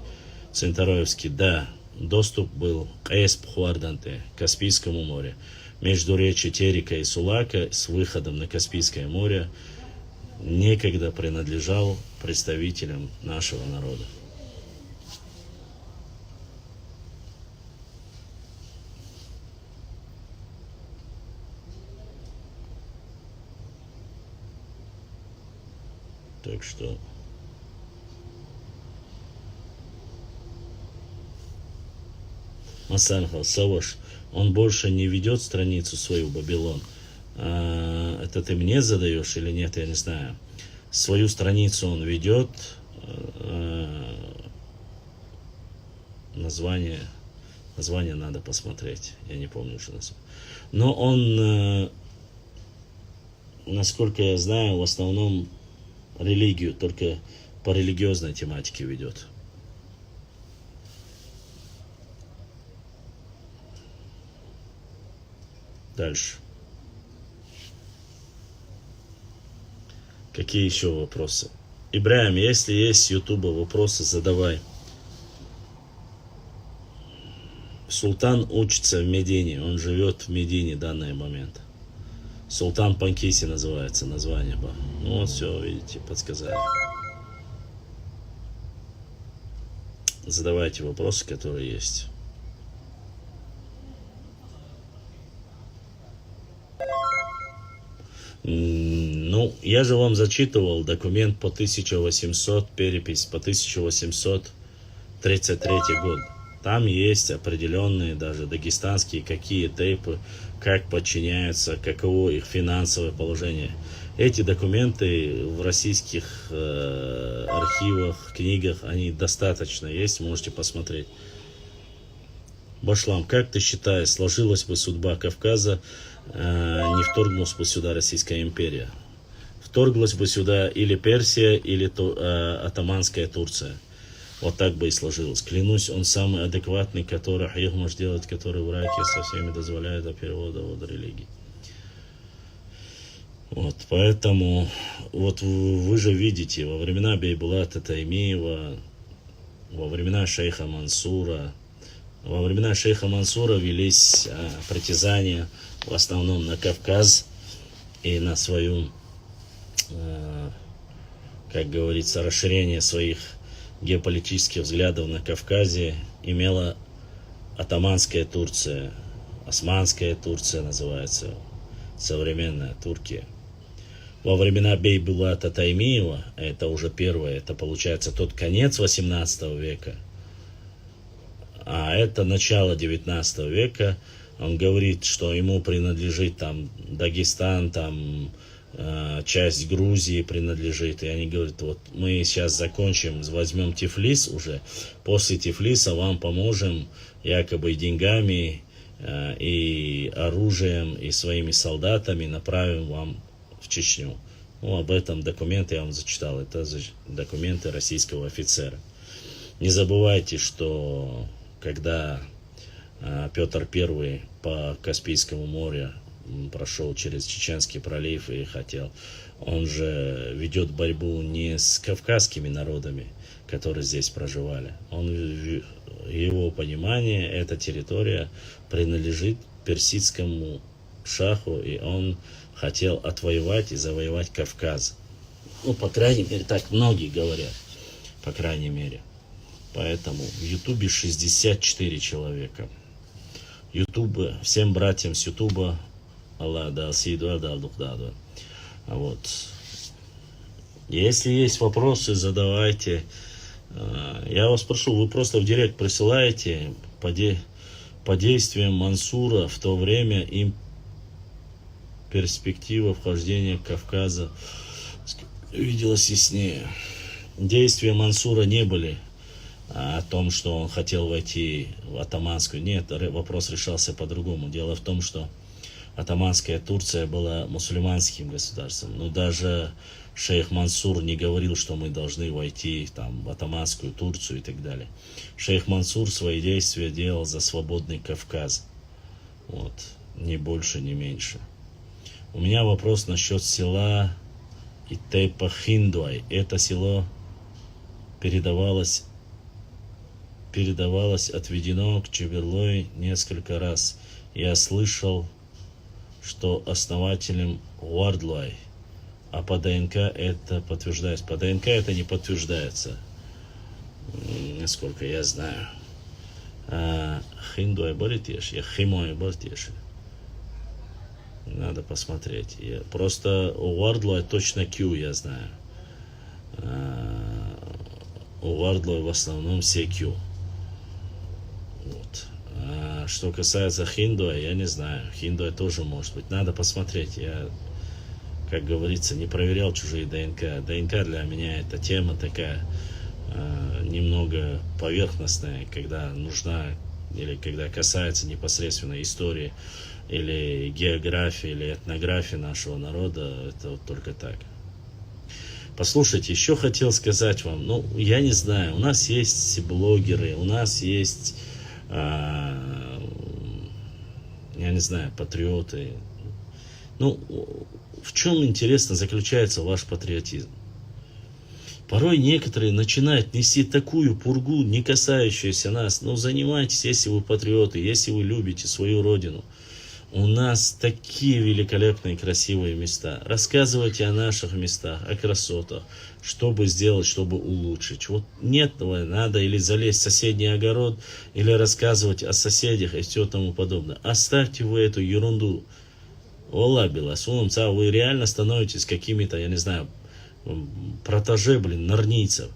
Центароевский, да. Доступ был к Эспхуарданте, Каспийскому морю. Междуречье Терека и Сулака с выходом на Каспийское море некогда принадлежал представителям нашего народа. Так что Масанхал Саваш, он больше не ведет страницу свою Babylon. Это ты мне задаешь или нет, я не знаю. Свою страницу он ведет. Название надо посмотреть. Я не помню уже название. Но он, насколько я знаю, в основном религию, только по религиозной тематике ведет. Дальше. Какие еще вопросы? Ибраим, если есть с Ютуба вопросы, задавай. Султан учится в Медине, он живет в Медине в данный момент. Султан Панкиси называется название. Ну вот все, видите, подсказали. Задавайте вопросы, которые есть. Ну, я же вам зачитывал документ по 1800, перепись по 1833 год. Там есть определенные даже дагестанские какие тейпы, как подчиняются, каково их финансовое положение. Эти документы в российских архивах, книгах, они достаточно есть, можете посмотреть. Башлам, как ты считаешь, сложилась бы судьба Кавказа, не вторглась бы сюда Российская империя? Вторглась бы сюда или Персия, или Отоманская Турция. Вот так бы и сложилось. Клянусь, он самый адекватный, который Хаих может делать, который в Ираке со всеми дозволяет до перевода от религии. Вот, поэтому, вот вы же видите, во времена Бейбулата Таймиева, во времена шейха Мансура велись притязания в основном на Кавказ и на свою, как говорится, расширение своих геополитических взглядов на Кавказе имела Отоманская Турция, Османская Турция называется, современная Турция. Во времена Бейбулата Таймиева, это уже первое, это получается тот конец 18 века, а это начало 19 века, он говорит, что ему принадлежит там Дагестан, там часть Грузии принадлежит, и они говорят, вот мы сейчас закончим, возьмем Тифлис уже, после Тифлиса вам поможем якобы деньгами и оружием, и своими солдатами направим вам в Чечню. Ну, об этом документы я вам зачитал, это документы российского офицера. Не забывайте, что когда Петр I по Каспийскому морю прошел через Чеченский пролив и хотел, он же ведет борьбу не с кавказскими народами, которые здесь проживали. Его понимание, эта территория принадлежит персидскому шаху, и он хотел отвоевать и завоевать Кавказ. Ну, по крайней мере, так многие говорят, по крайней мере. Поэтому в Ютубе 64 человека. Ютубе, всем братьям с Ютуба, Аллах да сиду да духдаду. Вот. Если есть вопросы, задавайте. Я вас прошу, вы просто в директ присылаете по действиям Мансура в то время им перспектива вхождения Кавказа виделась яснее. Действия Мансура не были о том, что он хотел войти в Отоманскую. Нет, вопрос решался по-другому. Дело в том, что Атаманская Турция была мусульманским государством. Но даже шейх Мансур не говорил, что мы должны войти там, в Атаманскую Турцию и так далее. Шейх Мансур свои действия делал за свободный Кавказ. Вот. Ни больше, ни меньше. У меня вопрос насчет села Итепа-Хиндуай. Это село передавалось, отведено к Чеберлой несколько раз. Я слышал, что основателем Уардлуай, а по ДНК это подтверждается. По ДНК это не подтверждается, насколько я знаю. Хиндуай Боритеш, я Химой Боритеш. Надо посмотреть. Просто у Уардлуай точно Q, я знаю. У Уардлуай в основном все Q. Вот. Что касается Хиндуя, я не знаю. Хиндуя тоже может быть. Надо посмотреть. Я, как говорится, не проверял чужие ДНК. ДНК для меня это тема такая немного поверхностная, когда нужна или когда касается непосредственно истории или географии, или этнографии нашего народа. Это вот только так. Послушайте, еще хотел сказать вам, ну, я не знаю, у нас есть блогеры, у нас есть я не знаю, патриоты. Ну, в чем, интересно, заключается ваш патриотизм? Порой некоторые начинают нести такую пургу, не касающуюся нас. Ну, занимайтесь, если вы патриоты, если вы любите свою родину. У нас такие великолепные, красивые места. Рассказывайте о наших местах, о красотах, чтобы сделать, чтобы улучшить. Вот нет, надо или залезть в соседний огород, или рассказывать о соседях и все тому подобное. Оставьте вы эту ерунду. Аллах беласун, вы реально становитесь какими-то, я не знаю, протеже, норнийцев.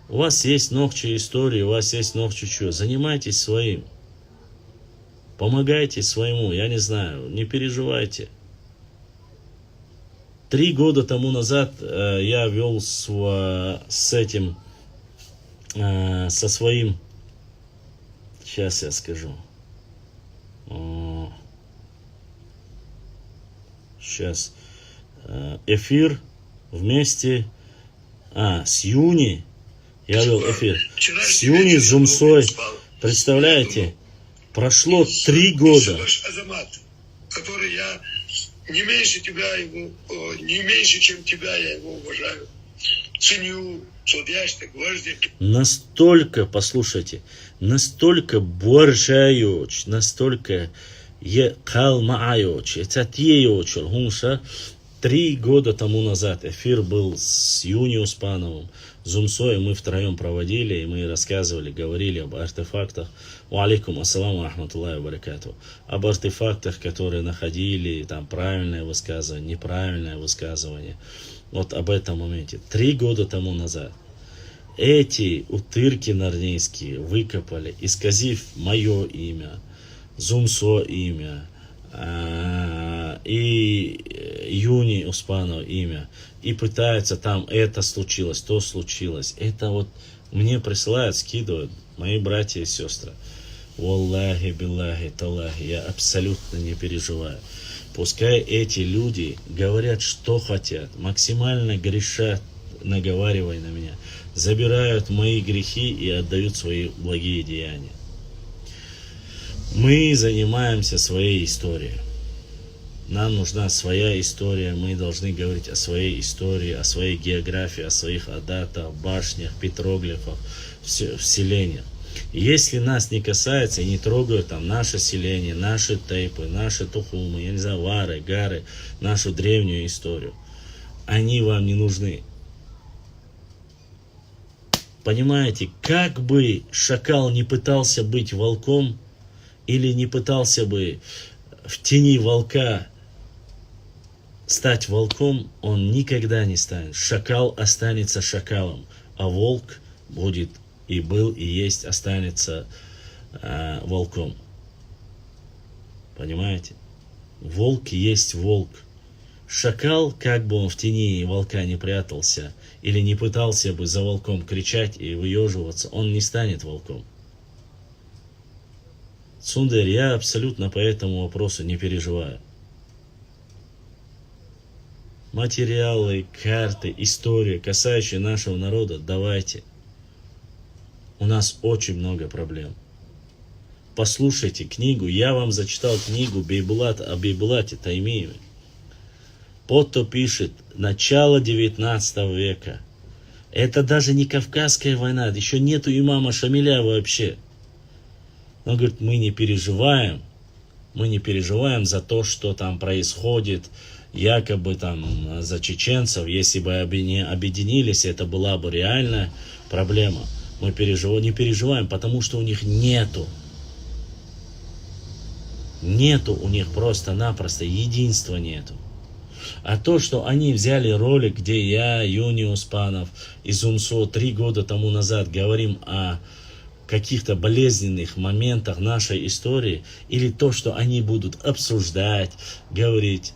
У вас есть ногчи истории, у вас есть ногчи чего. Занимайтесь своим. Помогайте своему, я не знаю, не переживайте. 3 года тому назад я вел со своим, сейчас я скажу, сейчас, эфир вместе, с Юни, я вел эфир, с Юни, с Жумсой, представляете? Прошло 3 года. Который я не меньше тебя его, не меньше, чем тебя, я его уважаю. Ценю, судящих, гвоздик. Настолько, послушайте, настолько боржаёч, настолько калмаёч, это теёч, гумша. 3 года тому назад эфир был с Юни Успановым, Зумсой, мы втроем проводили, и мы рассказывали, говорили об артефактах. Уалейкум ассаламу рахматуллахи ва баракатуху. Об артефактах, которые находили, там правильное высказывание, неправильное высказывание. Вот об этом моменте. 3 года тому назад эти утырки нарнийские выкопали, исказив мое имя, Зумсо имя, и Юни Успанова имя, и пытаются там, это случилось, то случилось. Это вот мне присылают, скидывают мои братья и сестры. Валлахи, биллахи, талахи, я абсолютно не переживаю. Пускай эти люди говорят, что хотят, максимально грешат, наговаривая на меня, забирают мои грехи и отдают свои благие деяния. Мы занимаемся своей историей. Нам нужна своя история, мы должны говорить о своей истории, о своей географии, о своих адатах, башнях, петроглифах, селениях. Если нас не касается и не трогают там наше селение, наши тейпы, наши тухумы, я не знаю, вары, гары, нашу древнюю историю, они вам не нужны. Понимаете, как бы шакал не пытался быть волком, или не пытался бы в тени волка стать волком, он никогда не станет. Шакал останется шакалом, а волк будет и был, и есть, останется волком. Понимаете? Волк есть волк. Шакал, как бы он в тени волка не прятался, или не пытался бы за волком кричать и выеживаться, он не станет волком. Цундарь, я абсолютно по этому вопросу не переживаю. Материалы, карты, истории, касающие нашего народа, давайте. У нас очень много проблем. Послушайте книгу, я вам зачитал книгу Бейбулат о Бейбулате Таймиеве. Потто пишет, начало 19 века. Это даже не Кавказская война, еще нету имама Шамиля вообще. Он говорит, мы не переживаем за то, что там происходит, якобы там за чеченцев. Если бы они объединились, это была бы реальная проблема. Мы не переживаем, потому что у них нету у них просто-напросто единства нету. А то, что они взяли ролик, где я, Юни Успанов и Зумсо 3 года тому назад говорим о каких-то болезненных моментах нашей истории, или то, что они будут обсуждать, говорить,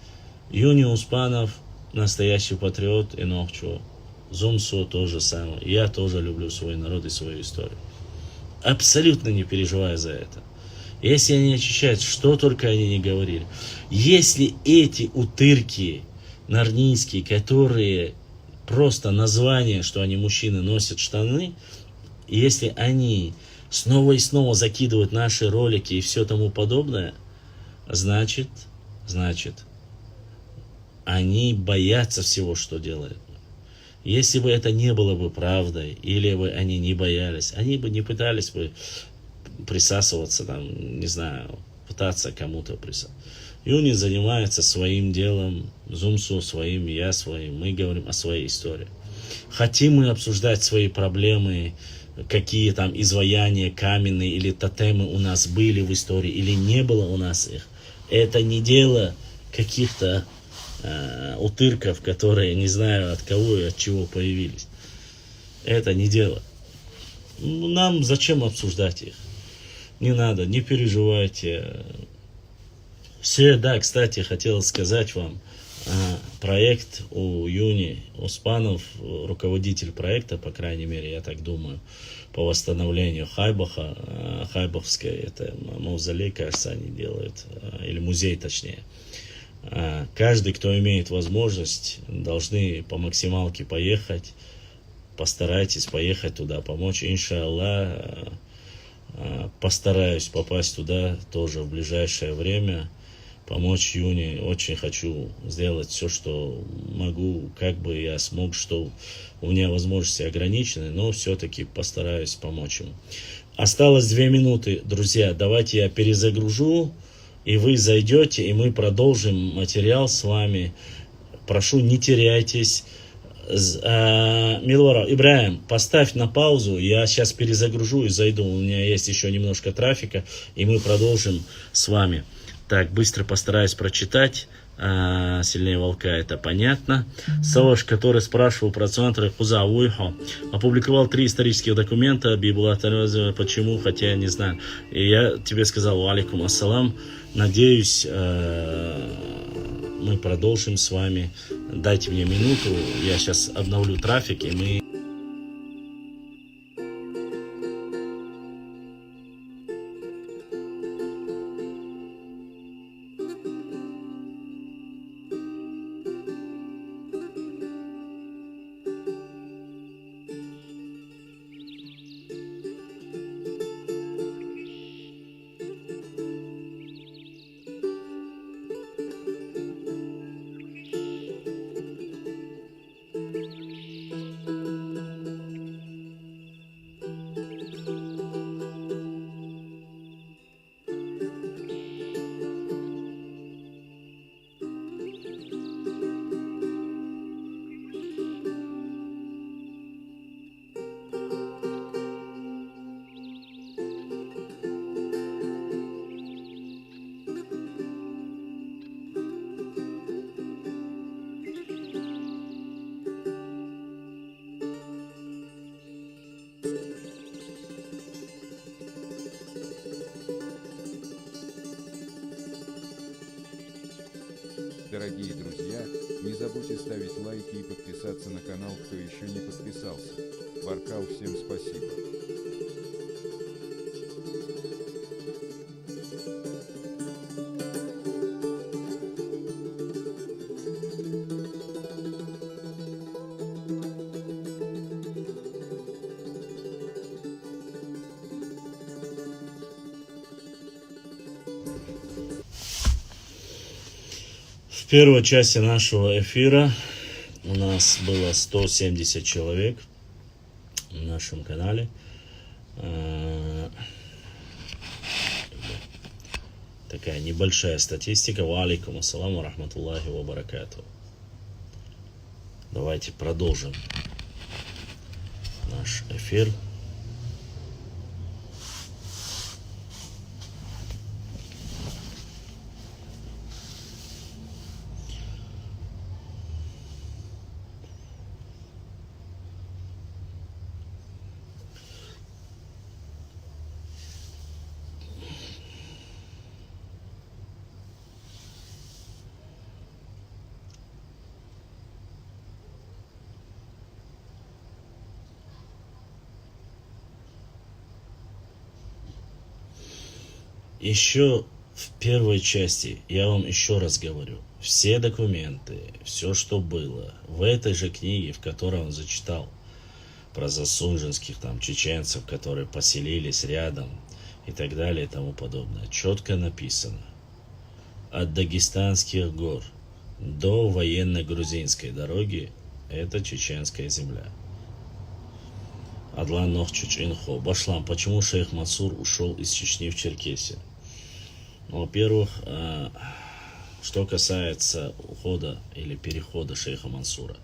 Юни Успанов настоящий патриот и Нохчо, Зумсо то же самое, я тоже люблю свой народ и свою историю. Абсолютно не переживая за это. Если они очищают, что только они не говорили. Если эти утырки нарнийские, которые просто название, что они мужчины носят штаны, если они снова и снова закидывают наши ролики и все тому подобное, значит, они боятся всего, что делают. Если бы это не было бы правдой, или бы они не боялись, они бы не пытались бы присасываться, там, не знаю, пытаться кому-то присасываться. Юни занимается своим делом, Зумсу своим, я своим, мы говорим о своей истории. Хотим мы обсуждать свои проблемы, какие там изваяния каменные или тотемы у нас были в истории, или не было у нас их. Это не дело каких-то утырков, которые не знаю от кого и от чего появились. Это не дело. Нам зачем обсуждать их? Не надо, не переживайте. Все, да, кстати, хотел сказать вам, проект у Юни Успанов, руководитель проекта, по крайней мере, я так думаю, по восстановлению Хайбаха, Хайбахской, это мавзолей, кажется, они делают, или музей точнее. Каждый, кто имеет возможность, должны по максималке поехать, постарайтесь поехать туда, помочь, иншаллах, постараюсь попасть туда тоже в ближайшее время, помочь Юне, очень хочу сделать все, что могу, как бы я смог, что у меня возможности ограничены, но все-таки постараюсь помочь ему. Осталось 2 минуты, друзья, давайте я перезагружу, и вы зайдете, и мы продолжим материал с вами. Прошу, не теряйтесь. Милвара, Ибраим, поставь на паузу, я сейчас перезагружу и зайду, у меня есть еще немножко трафика, и мы продолжим с вами. Так, быстро постараюсь прочитать. Сильнее волка, это понятно. Саваш, который спрашивал про центр Хуза Уйхо, опубликовал 3 исторических документа Бибулата, почему, хотя я не знаю. И я тебе сказал, алейкум ассалам. Надеюсь, мы продолжим с вами. Дайте мне минуту, я сейчас обновлю трафик, и мы... Дорогие друзья, не забудьте ставить лайки и подписаться на канал, кто еще не подписался. Баркал, всем спасибо. первой части нашего эфира у нас было 170 человек на нашем канале. Такая небольшая статистика. Ва алейкум ассаламу рахматуллахи ва баракату. Давайте продолжим наш эфир. Еще в первой части я вам еще раз говорю, все документы, все, что было в этой же книге, в которой он зачитал про засунженских там чеченцев, которые поселились рядом и так далее и тому подобное, четко написано: от Дагестанских гор до военно-грузинской дороги это чеченская земля. Адлан Нох Чучинхо. Башлам, почему шейх Мансур ушел из Чечни в Черкесию? Во-первых, что касается ухода или перехода шейха Мансура,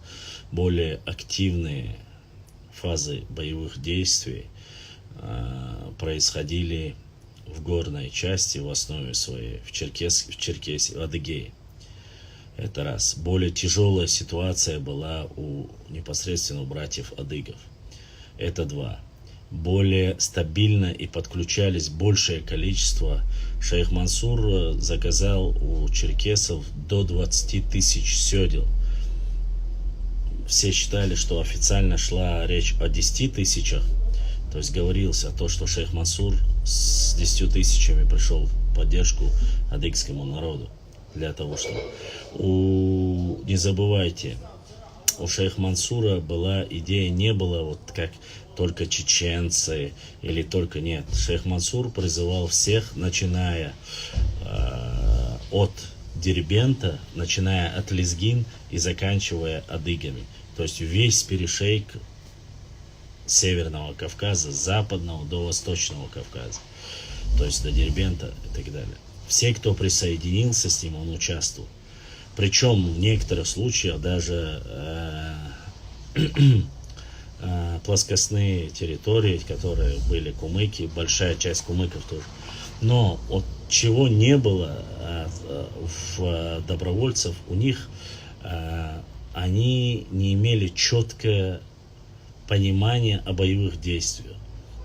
более активные фазы боевых действий происходили в горной части, в основе своей, в Черкесии, в Адыгее. Это раз. Более тяжелая ситуация была непосредственно у братьев адыгов. Это два. Более стабильно и подключались большее количество. Шейх Мансур заказал у черкесов до 20 тысяч седел. Все считали, что официально шла речь о 10 тысячах. То есть говорилось о том, что шейх Мансур с 10 тысячами пришел в поддержку адыгскому народу. Для того, чтобы... Не забывайте, у шейха Мансура была идея, не было вот как только чеченцы или только нет. Шейх Мансур призывал всех, начиная от Дербента, начиная от Лезгин и заканчивая адыгами. То есть весь перешейк Северного Кавказа, с Западного до Восточного Кавказа. То есть до Дербента и так далее. Все, кто присоединился с ним, он участвовал. Причем в некоторых случаях даже плоскостные территории, которые были кумыки, большая часть кумыков тоже. Но вот чего не было в добровольцев, у них они не имели четкое понимание о боевых действиях.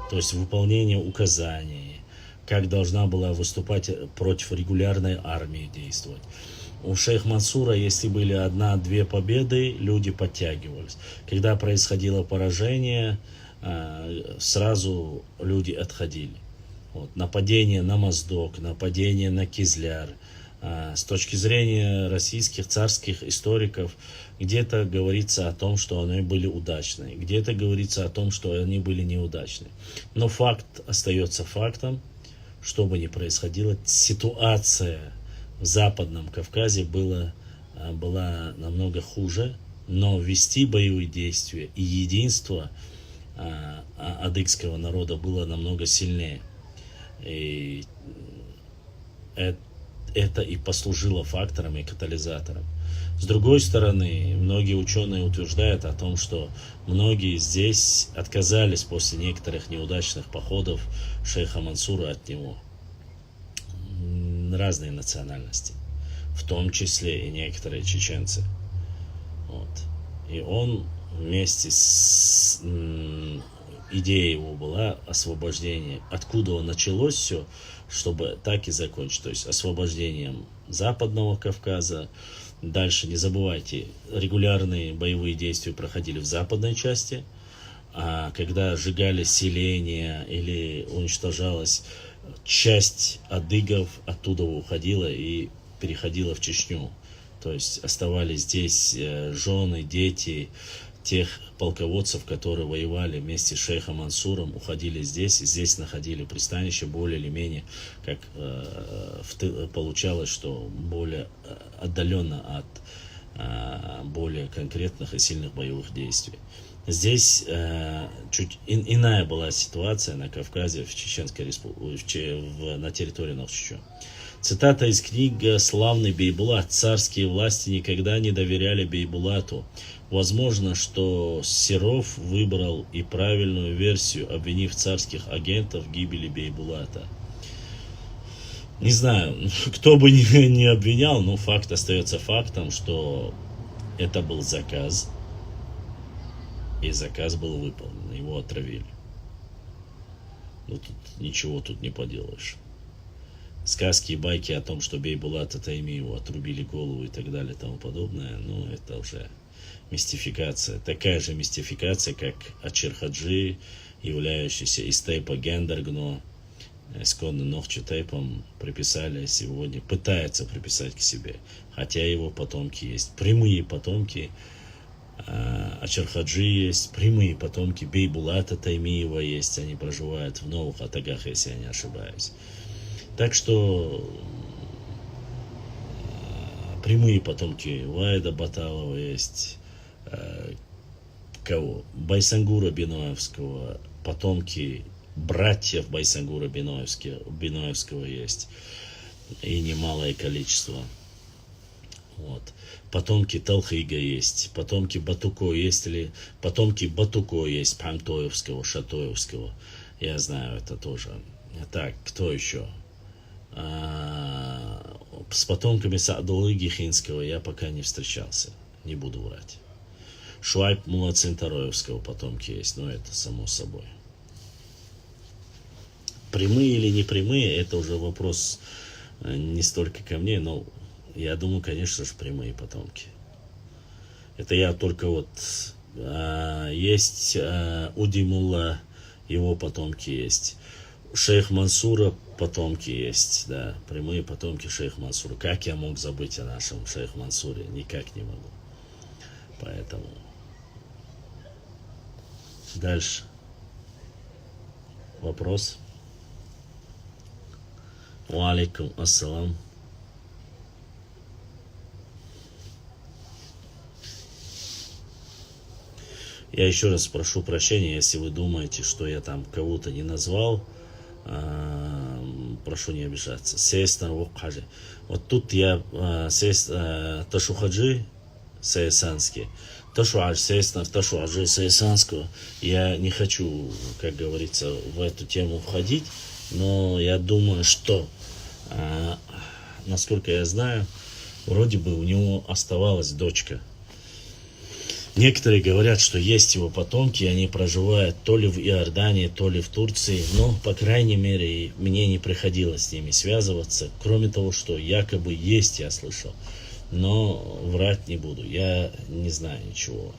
То есть выполнение указаний, как должна была выступать против регулярной армии действовать. У шейха Мансура, если были 1-2 победы, люди подтягивались. Когда происходило поражение, сразу люди отходили. Вот. Нападение на Моздок, нападение на Кизляр. С точки зрения российских царских историков, где-то говорится о том, что они были удачные, где-то говорится о том, что они были неудачные. Но факт остается фактом. Что бы ни происходило, ситуация в Западном Кавказе была намного хуже, но вести боевые действия и единство адыгского народа было намного сильнее. И это и послужило фактором и катализатором. С другой стороны, многие ученые утверждают о том, что многие здесь отказались после некоторых неудачных походов шейха Мансура от него. Разные национальности, в том числе и некоторые чеченцы. Вот. И он вместе с идеей его была освобождение. Откуда он началось все, чтобы так и закончить. То есть освобождением Западного Кавказа. Дальше, не забывайте, регулярные боевые действия проходили в западной части. А когда сжигали селения или уничтожалась часть адыгов, оттуда уходила и переходила в Чечню. То есть оставались здесь жены, дети, тех полководцев, которые воевали вместе с шейхом Мансуром, уходили здесь, и здесь находили пристанище более или менее, как получалось, что более отдаленно от более конкретных и сильных боевых действий. Здесь чуть иная была ситуация на Кавказе, в Чеченской республике, на территории Нохчичу. Цитата из книги «Славный Бейбулат». Царские власти никогда не доверяли Бейбулату. Возможно, что Серов выбрал и правильную версию, обвинив царских агентов в гибели Бейбулата. Не знаю, кто бы ни обвинял, но факт остается фактом, что это был заказ. И заказ был выполнен, его отравили. Ну, ничего тут не поделаешь. Сказки и байки о том, что Бейбулата Таймиеву отрубили голову и так далее и тому подобное, ну, это уже мистификация. Такая же мистификация, как Ачир Хаджи, являющийся из тейпа Гендергно, исконно Нохчи тейпом приписали сегодня, пытается приписать к себе. Хотя его потомки есть. Прямые потомки Ачир Хаджи есть, прямые потомки Бейбулата Таймиева есть, они проживают в Новых Атагах, если я не ошибаюсь. Так что прямые потомки Вайда Баталова есть, кого? Байсангура Биноевского, потомки братьев Байсангура Биноевского есть, и немалое количество. Вот. Потомки Талхига есть, потомки Батуко есть, или потомки Батуко есть, Памтоевского, Шатоевского. Я знаю это тоже. Так, кто еще? С потомками Саадулы Гихинского я пока не встречался, не буду врать. Шуайб Мулацинтароевского потомки есть, но это само собой. Прямые или не прямые, это уже вопрос не столько ко мне, но я думаю, конечно же, прямые потомки. Это я только вот... есть Удимулла, его потомки есть. Шейх Мансура потомки есть, да, прямые потомки шейх Мансура. Как я мог забыть о нашем шейх Мансуре? Никак не могу. Поэтому... Дальше. Вопрос. Ва алейкум ассалам. Я еще раз прошу прощения, если вы думаете, что я там кого-то не назвал. Прошу не обижаться. Вот тут я Ташухаджи Саесанский. Ташухаджи Саесанского. Я не хочу, как говорится, в эту тему входить, но я думаю, что, насколько я знаю, вроде бы у него оставалась дочка. Некоторые говорят, что есть его потомки, они проживают то ли в Иордании, то ли в Турции, но, по крайней мере, мне не приходилось с ними связываться, кроме того, что якобы есть, я слышал, но врать не буду, я не знаю ничего.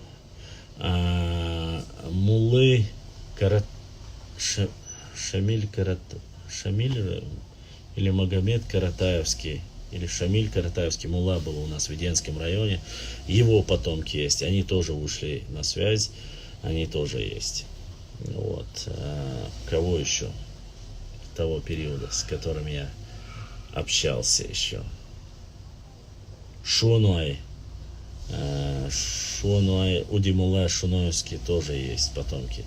Муллы Шамиль или Магомед Каратаевский, или Шамиль Каратаевский, мулла был у нас в Веденском районе, его потомки есть, они тоже вышли на связь, они тоже есть. Вот. Кого еще того периода, с которым я общался еще? Шунуай, Удимулла Шуноевский тоже есть потомки.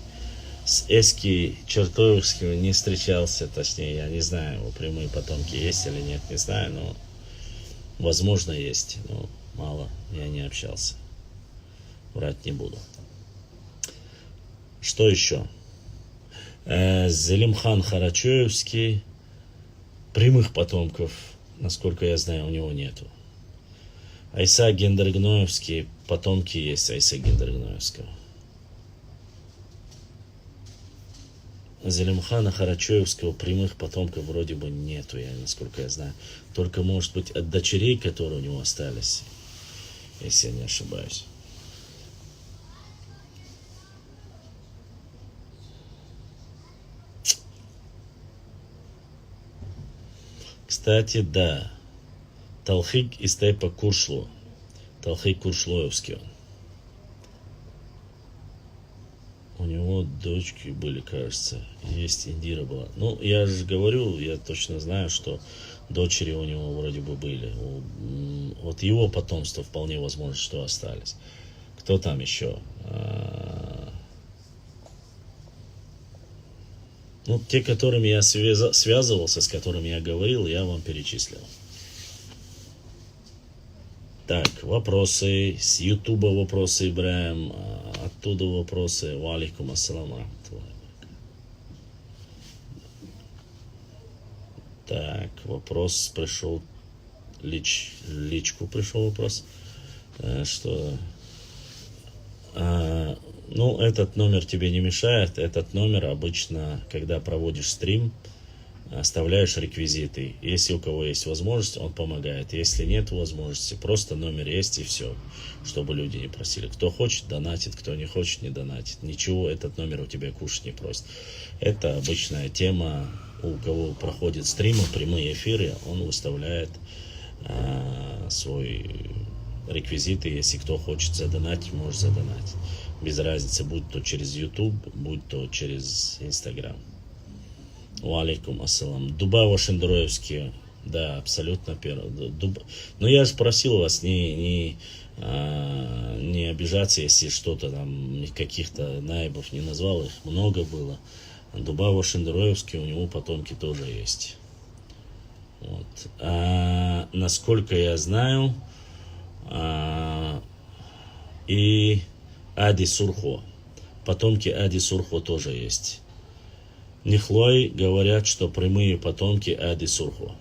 С Эски Чертоевским не встречался, точнее, я не знаю, его прямые потомки есть или нет, не знаю, но возможно есть, но мало, я не общался. Врать не буду. Что еще? Зелимхан Харачоевский, прямых потомков, насколько я знаю, у него нету. Айса Гендергноевский, потомки есть Айса Гендергноевского. Зелимхана Харачоевского прямых потомков вроде бы нету, насколько я знаю. Только, может быть, от дочерей, которые у него остались, если я не ошибаюсь. Кстати, да, Талхик из тайпа Куршло. Талхик Куршлоевский он. У него дочки были, кажется. Есть Индира была. Ну, я же говорю, я точно знаю, что дочери у него вроде бы были. Вот его потомство вполне возможно, что остались. Кто там еще? Ну, те, которыми я связывался, с которыми я говорил, я вам перечислил. Так, вопросы. С Ютуба вопросы, Ибраим. Оттуда вопросы. Ва алейкум ассалам. Так, вопрос пришел. Личку пришел вопрос. Что... Ну, этот номер тебе не мешает. Этот номер обычно, когда проводишь стрим, оставляешь реквизиты. Если у кого есть возможность, он помогает. Если нет возможности, просто номер есть и все. Чтобы люди не просили. Кто хочет, донатит. Кто не хочет, не донатит. Ничего этот номер у тебя кушать не просит. Это обычная тема. У кого проходит стримы, прямые эфиры, он выставляет свой реквизиты. Если кто хочет задонатить, может задонатить. Без разницы, будь то через YouTube, будь то через Instagram. Ва алейкум ассалам. Дубай Вашендроевский. Да, абсолютно первый. Но я же просил вас не обижаться, если что-то там, каких-то наибов не назвал. Их много было. Дубай Вашендроевский, у него потомки тоже есть. Вот. Насколько я знаю, и Ади Сурхо. Потомки Ади Сурхо тоже есть. Нихлой говорят, что прямые потомки Ади Сурхо.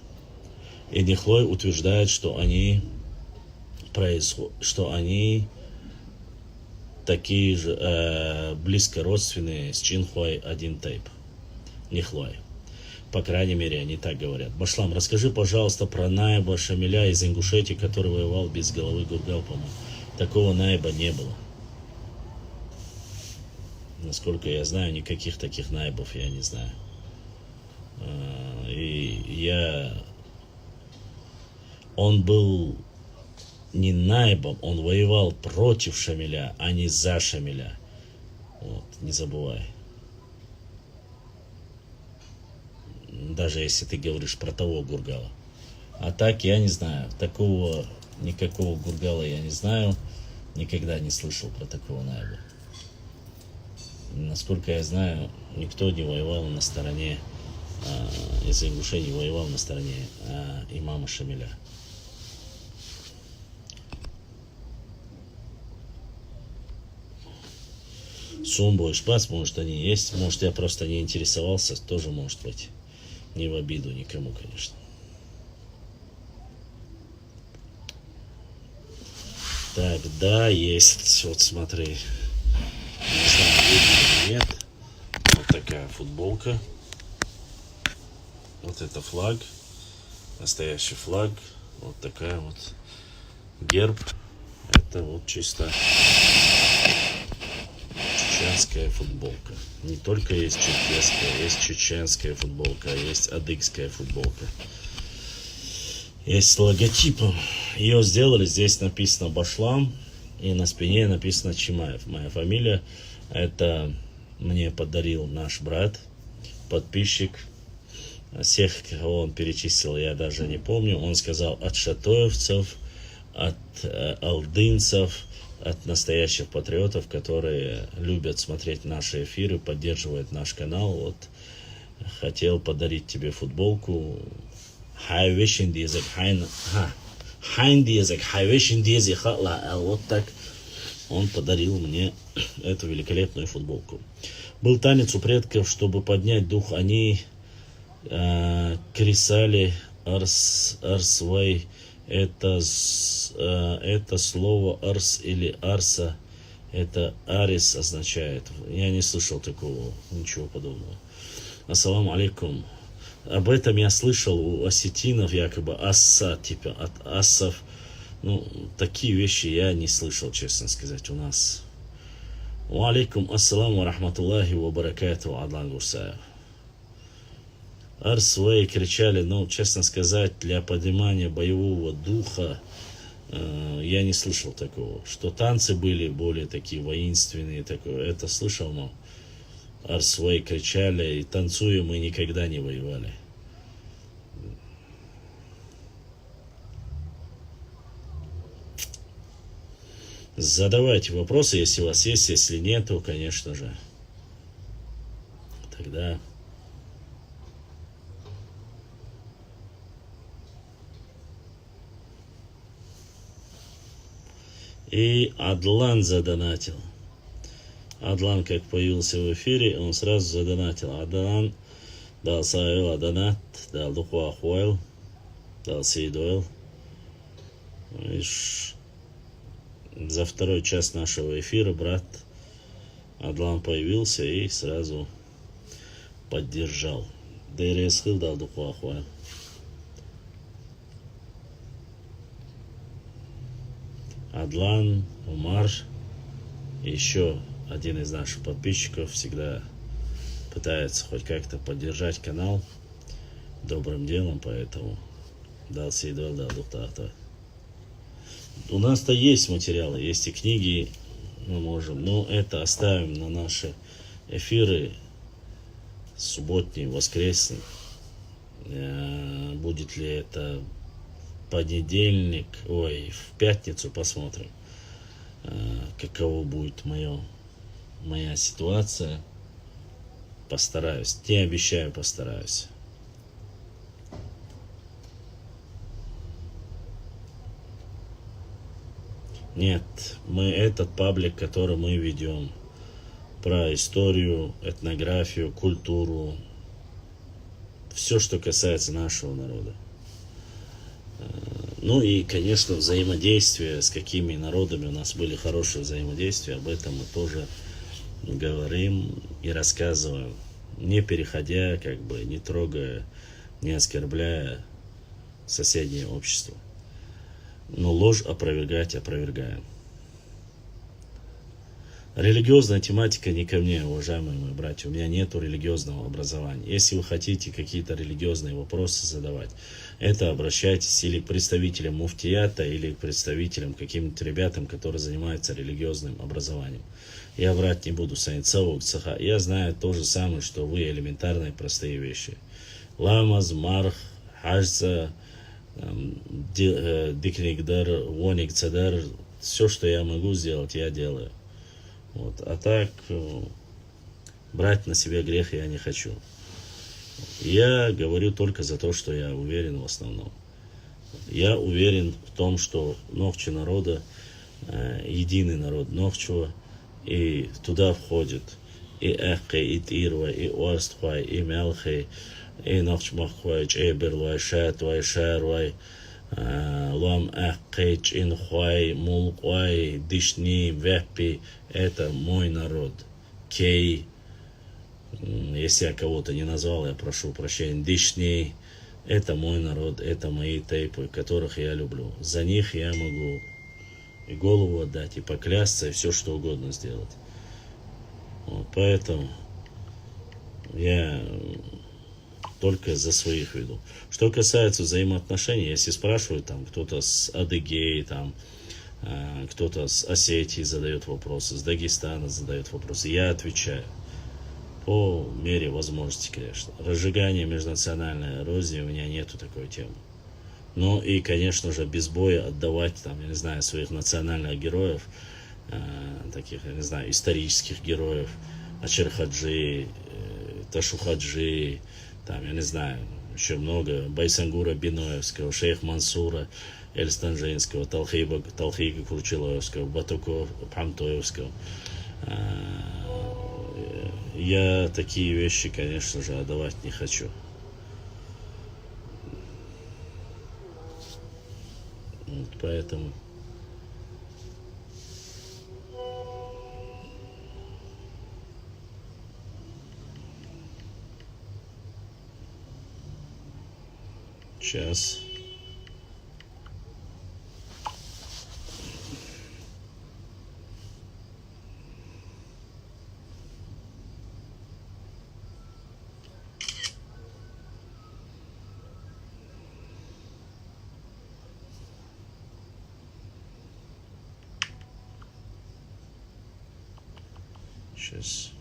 И Нихлой утверждает, что они такие же близко родственные с Чинхуай один тайп. Нихлой. По крайней мере, они так говорят. Башлам, расскажи, пожалуйста, про Наиба Шамиля из Ингушетии, который воевал без головы Гургал, по-моему. Такого Наиба не было. Насколько я знаю, никаких таких наибов я не знаю. Он был не наибом, он воевал против Шамиля, а не за Шамиля. Вот, не забывай. Даже если ты говоришь про того Гургала. А так я не знаю. Никакого Гургала я не знаю. Никогда не слышал про такого наиба. Насколько я знаю, никто не воевал на стороне, из Ингушей не воевал на стороне имама Шамиля. Сумбу и Шпац, может, они есть. Может, я просто не интересовался, тоже может быть. Не в обиду никому, конечно. Так, да, есть. Вот смотри. Не знаю, видно или нет. Вот такая футболка. Вот это флаг. Настоящий флаг. Вот такая вот герб. Это вот чисто чеченская футболка. Не только есть черкесская, есть чеченская футболка, есть адыгская футболка. Есть с логотипом. Ее сделали, здесь написано Башлам. И на спине написано Чимаев. Моя фамилия. Это мне подарил наш брат, подписчик. Всех, кого он перечислил, я даже не помню. Он сказал от шатоевцев, от алдынцев, от настоящих патриотов, которые любят смотреть наши эфиры, поддерживают наш канал. Вот хотел подарить тебе футболку. Вот так он подарил мне эту великолепную футболку. Был танец у предков, чтобы поднять дух. Они крисали арсвай. Это слово арс или арса. Это арис означает. Я не слышал такого, ничего подобного. Ассаламу алейкум. Об этом я слышал у осетинов, якобы асса, типа от ассов. Ну, такие вещи я не слышал, честно сказать, у нас. Ва алейкум ассаламу рахматуллахи ва баракату, Адлан Гурсаев. Арсвей кричали, ну, честно сказать, для поднимания боевого духа Я не слышал такого. Что танцы были более такие воинственные, такое. Это слышал, но Арсвей кричали, и танцуя мы никогда не воевали. Задавайте вопросы, если у вас есть, если нет, то, конечно же, тогда... И Адлан задонатил. Адлан, как появился в эфире, он сразу задонатил. Адлан дал Саэла донат, дал Духу Ахуэл, дал Сейдуэл. За второй час нашего эфира брат Адлан появился и сразу поддержал. Дересхил дал Духу Ахуэл. Адлан, Умар, еще один из наших подписчиков всегда пытается хоть как-то поддержать канал добрым делом, поэтому дал Сейдуэл, дал Духтахта. У нас-то есть материалы, есть и книги, мы можем, но это оставим на наши эфиры субботние, воскресные. Будет ли это понедельник, в пятницу посмотрим, каково будет моя ситуация. Постараюсь, не обещаю, постараюсь. Нет, мы этот паблик, который мы ведем, про историю, этнографию, культуру, все, что касается нашего народа. Ну и, конечно, взаимодействие, с какими народами у нас были хорошие взаимодействия, об этом мы тоже говорим и рассказываем, не переходя, не трогая, не оскорбляя соседнее общество. Но ложь опровергать опровергаем. Религиозная тематика не ко мне, уважаемые мои братья. У меня нету религиозного образования. Если вы хотите какие-то религиозные вопросы задавать, это обращайтесь или к представителям муфтията, или к представителям, каким-то ребятам, которые занимаются религиозным образованием. Я врать не буду, я знаю то же самое, что вы, элементарные простые вещи. Ламаз, марх, хаджа, дикнигдар, воникцадар, все, что я могу сделать, я делаю. Вот. А так, брать на себя грех я не хочу. Я говорю только за то, что я уверен в основном. Я уверен в том, что Нохчи народа, единый народ Нохчева, и туда входит и Эхкай, и Тирва, и Орствай, и Мелхай, и Нохчмахвай, Чеберлвай, Шатвай, Шарвай, Лам Эхкайч, Инхвай, Мулквай, Дишни, Веппи. Это мой народ. Кей. Если я кого-то не назвал, я прошу прощения. Дишни. Это мой народ, это мои тейпы, которых я люблю. За них я могу и голову отдать, и поклясться, и все что угодно сделать. Вот, поэтому я только за своих веду. Что касается взаимоотношений, если спрашивают, там кто-то с Адыгеи, там кто-то с Осетии задает вопросы, с Дагестана задает вопросы, я отвечаю по мере возможности, конечно. Разжигание межнациональной эрозии, у меня нету такой темы. Ну и, конечно же, без боя отдавать, там, я не знаю, своих национальных героев, таких, я не знаю, исторических героев, Ачерхаджи, Ташухаджи, там, я не знаю, еще много, Байсангура Биноевского, Шейх Мансура Эльстанжинского, Талхига Курчиловского, Батуко Памтоевского. Я такие вещи, конечно же, отдавать не хочу. Вот поэтому сейчас Сейчас.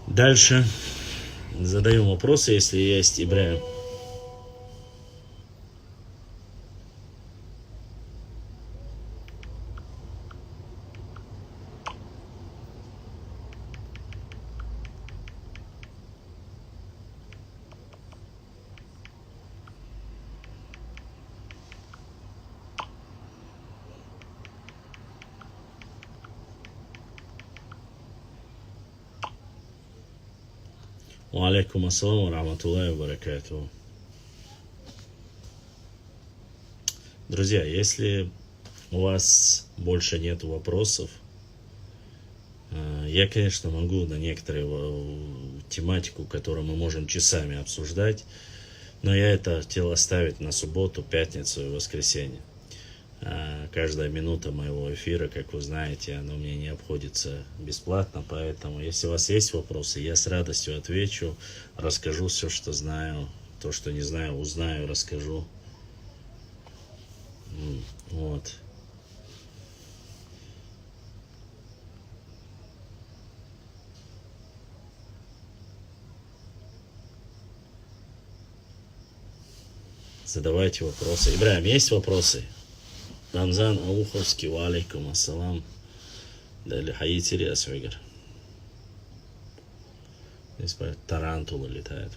Дальше задаем вопросы, если есть, Ибраим. Алейкум ассалам ва рахматуллахи ва баракатуху. Друзья, если у вас больше нет вопросов, я, конечно, могу на некоторую тематику, которую мы можем часами обсуждать, но я это хотел оставить на субботу, пятницу и воскресенье. Каждая минута моего эфира, как вы знаете, она мне не обходится бесплатно, поэтому если у вас есть вопросы, я с радостью отвечу, расскажу все, что знаю, то, что не знаю, узнаю, расскажу. Вот. Задавайте вопросы. Ибраим, есть вопросы? Рамзан Ауховский, ва алейкум ассалам. Дали хаитили асвигар. Здесь тарантула летает.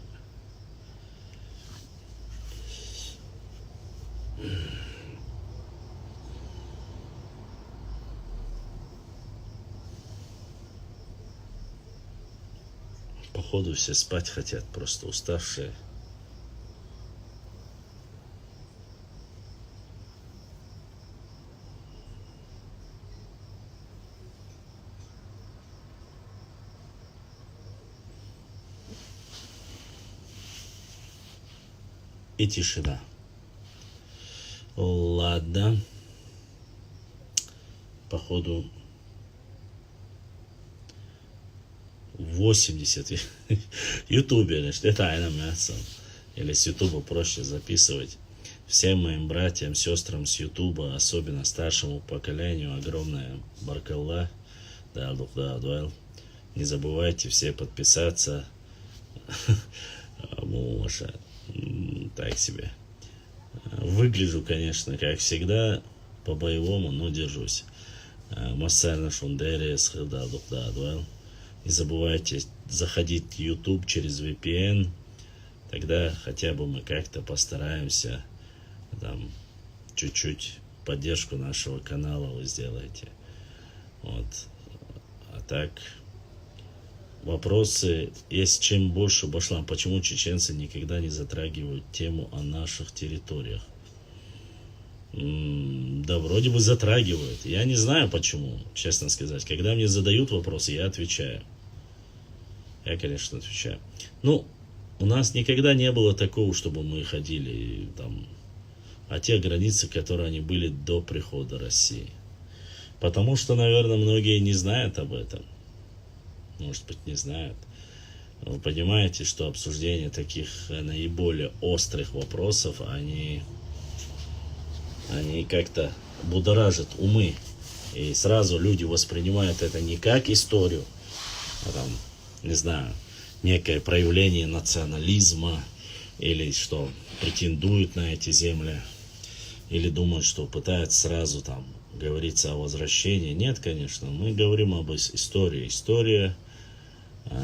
Походу все спать хотят, просто уставшие. И тишина. Ладно. Походу 80 Ютубе, это айна мясо. Или с Ютуба проще записывать. Всем моим братьям, сестрам с Ютуба, особенно старшему поколению, огромное баркалла. Да, не забывайте все подписаться. Так себе. Выгляжу, конечно, как всегда, по-боевому, но держусь. Массарна Шундерес, не забывайте заходить в YouTube через VPN. Тогда хотя бы мы как-то постараемся там чуть-чуть поддержку нашего канала вы сделаете. Вот. А так вопросы есть. Чем больше башлам, почему чеченцы никогда не затрагивают тему о наших территориях? Да вроде бы затрагивают. Я не знаю почему, честно сказать. Когда мне задают вопросы, я отвечаю. Я, конечно, отвечаю. Ну, у нас никогда не было такого, чтобы мы ходили там о тех границах, которые они были до прихода России. Потому что, наверное, многие не знают об этом. Может быть, не знают. Вы понимаете, что обсуждение таких наиболее острых вопросов, они как-то будоражат умы. И сразу люди воспринимают это не как историю, а там, не знаю, некое проявление национализма, или что претендуют на эти земли, или думают, что пытаются сразу там говориться о возвращении. Нет, конечно, мы говорим об истории. История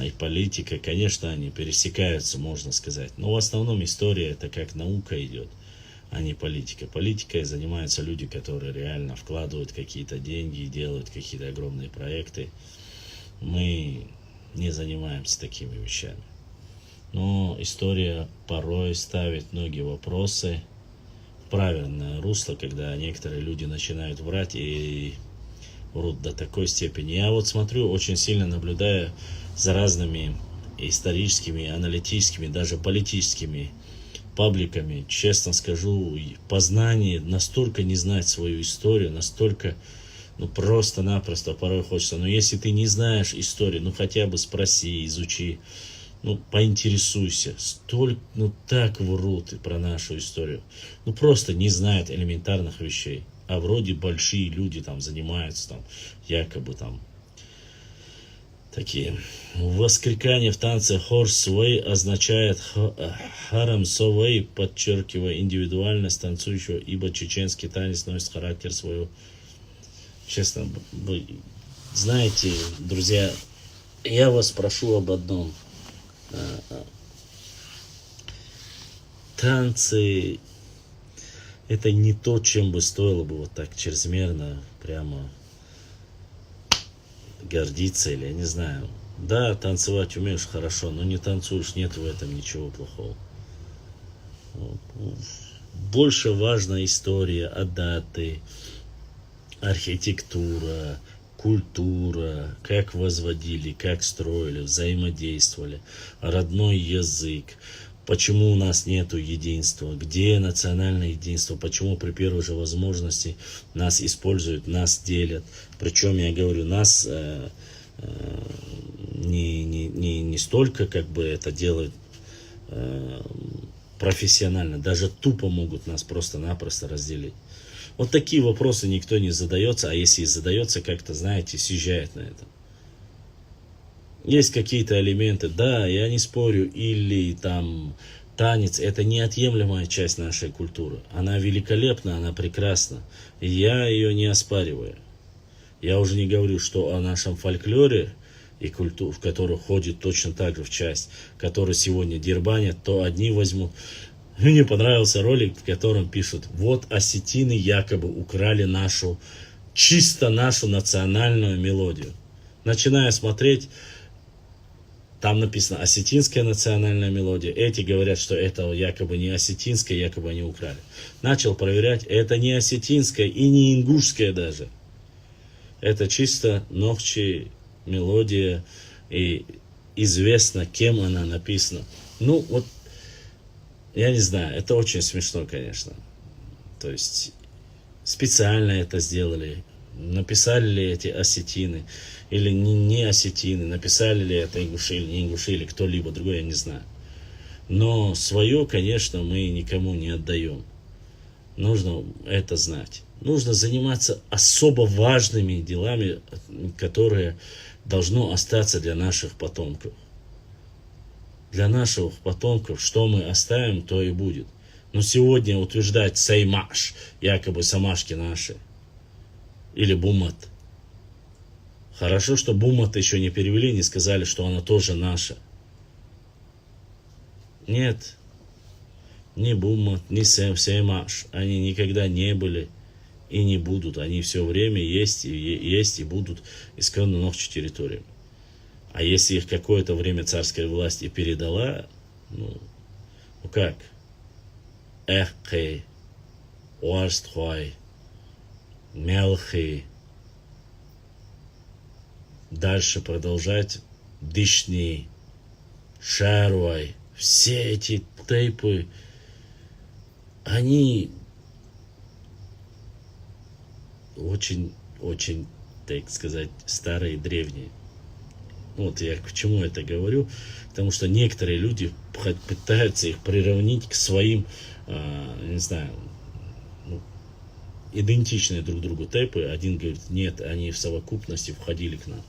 и политика, конечно, они пересекаются, можно сказать. Но в основном история это как наука идет, а не политика. Политикой занимаются люди, которые реально вкладывают какие-то деньги, делают какие-то огромные проекты. Мы не занимаемся такими вещами. Но история порой ставит многие вопросы в правильное русло, когда некоторые люди начинают врать и врут до такой степени. Я вот смотрю, очень сильно наблюдаю за разными историческими, аналитическими, даже политическими пабликами, честно скажу, познание, настолько не знать свою историю, настолько, ну, просто-напросто порой хочется. Но если ты не знаешь историю, ну, хотя бы спроси, изучи, ну, поинтересуйся. Столько, ну, так врут про нашу историю. Ну, просто не знают элементарных вещей. А вроде большие люди там занимаются, там, якобы там, такие. Воскликание в танце хор свей означает харам совей, подчеркивая индивидуальность танцующего, ибо чеченский танец носит характер своего. Честно, вы знаете, друзья, я вас прошу об одном. Танцы — это не то, чем бы стоило бы вот так чрезмерно прямо гордиться, или я не знаю. Да, танцевать умеешь хорошо, но не танцуешь, нет в этом ничего плохого. Больше важна история, даты, архитектура, культура, как возводили, как строили, взаимодействовали, родной язык. Почему у нас нет единства? Где национальное единство? Почему при первой же возможности нас используют, нас делят? Причем, я говорю, нас не столько как бы это делают профессионально, даже тупо могут нас просто-напросто разделить. Вот такие вопросы никто не задается, а если и задается, как-то, знаете, съезжает на это. Есть какие-то элементы, да, я не спорю, или там танец — это неотъемлемая часть нашей культуры. Она великолепна, она прекрасна, и я ее не оспариваю. Я уже не говорю, что о нашем фольклоре и культуре, в которую входит точно так же в часть, который сегодня дербанят, то одни возьмут. Мне понравился ролик, в котором пишут: вот осетины якобы украли чисто нашу национальную мелодию. Начиная смотреть, там написано осетинская национальная мелодия. Эти говорят, что это якобы не осетинская, якобы они украли. Начал проверять, это не осетинская и не ингушская даже. Это чисто нохчи мелодия, и известно, кем она написана. Ну, вот, я не знаю, это очень смешно, конечно. То есть, специально это сделали. Написали ли эти осетины или не осетины, написали ли это ингуши или не ингуши, или кто-либо другой, я не знаю. Но свое, конечно, мы никому не отдаем. Нужно это знать. Нужно заниматься особо важными делами, которые должно остаться для наших потомков. Для наших потомков, что мы оставим, то и будет. Но сегодня утверждать «саймаш», якобы самашки наши, или бумат. Хорошо, что бумат еще не перевели, не сказали, что она тоже наша. Нет, ни бумат, ни саймаш, они никогда не были и не будут. Они все время есть и будут исконно нохчи территориями. А если их какое-то время царская власть и передала, ну как? Эхкей, Уарстхой, Мелхи. Дальше продолжать Дишни, Шарвай. Все эти тейпы, они очень, так сказать, старые, древние. Вот я к чему это говорю, потому что некоторые люди пытаются их приравнить к своим, не знаю, идентичные друг другу тейпы. Один говорит, нет, они в совокупности входили к нам.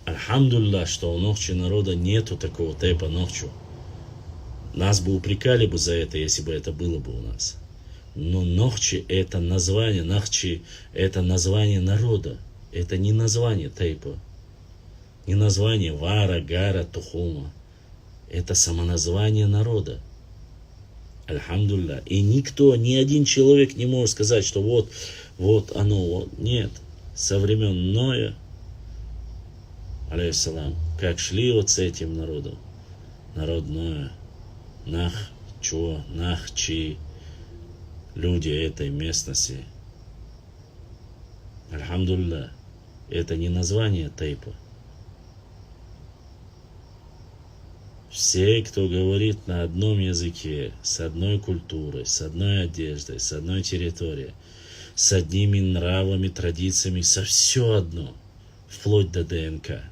Альхамдулилlah, что у нохчи народа нету такого тейпа нохчу. Нас бы упрекали бы за это, если бы это было бы у нас. Но нохчи — это название, нахчи — это название народа. Это не название тейпа. Не название Вара, Гара, Тухума. Это самоназвание народа. Альхамдулилlah. И никто, ни один человек не может сказать, что вот оно, вот. Нет. Со времен Ноя, алейхиссалам, как шли вот с этим народом. Народ Ноя. Нахчи. Люди этой местности. Альхамдулилlah. Это не название тейпа. Все, кто говорит на одном языке, с одной культурой, с одной одеждой, с одной территорией, с одними нравами, традициями, со все одно, вплоть до ДНК.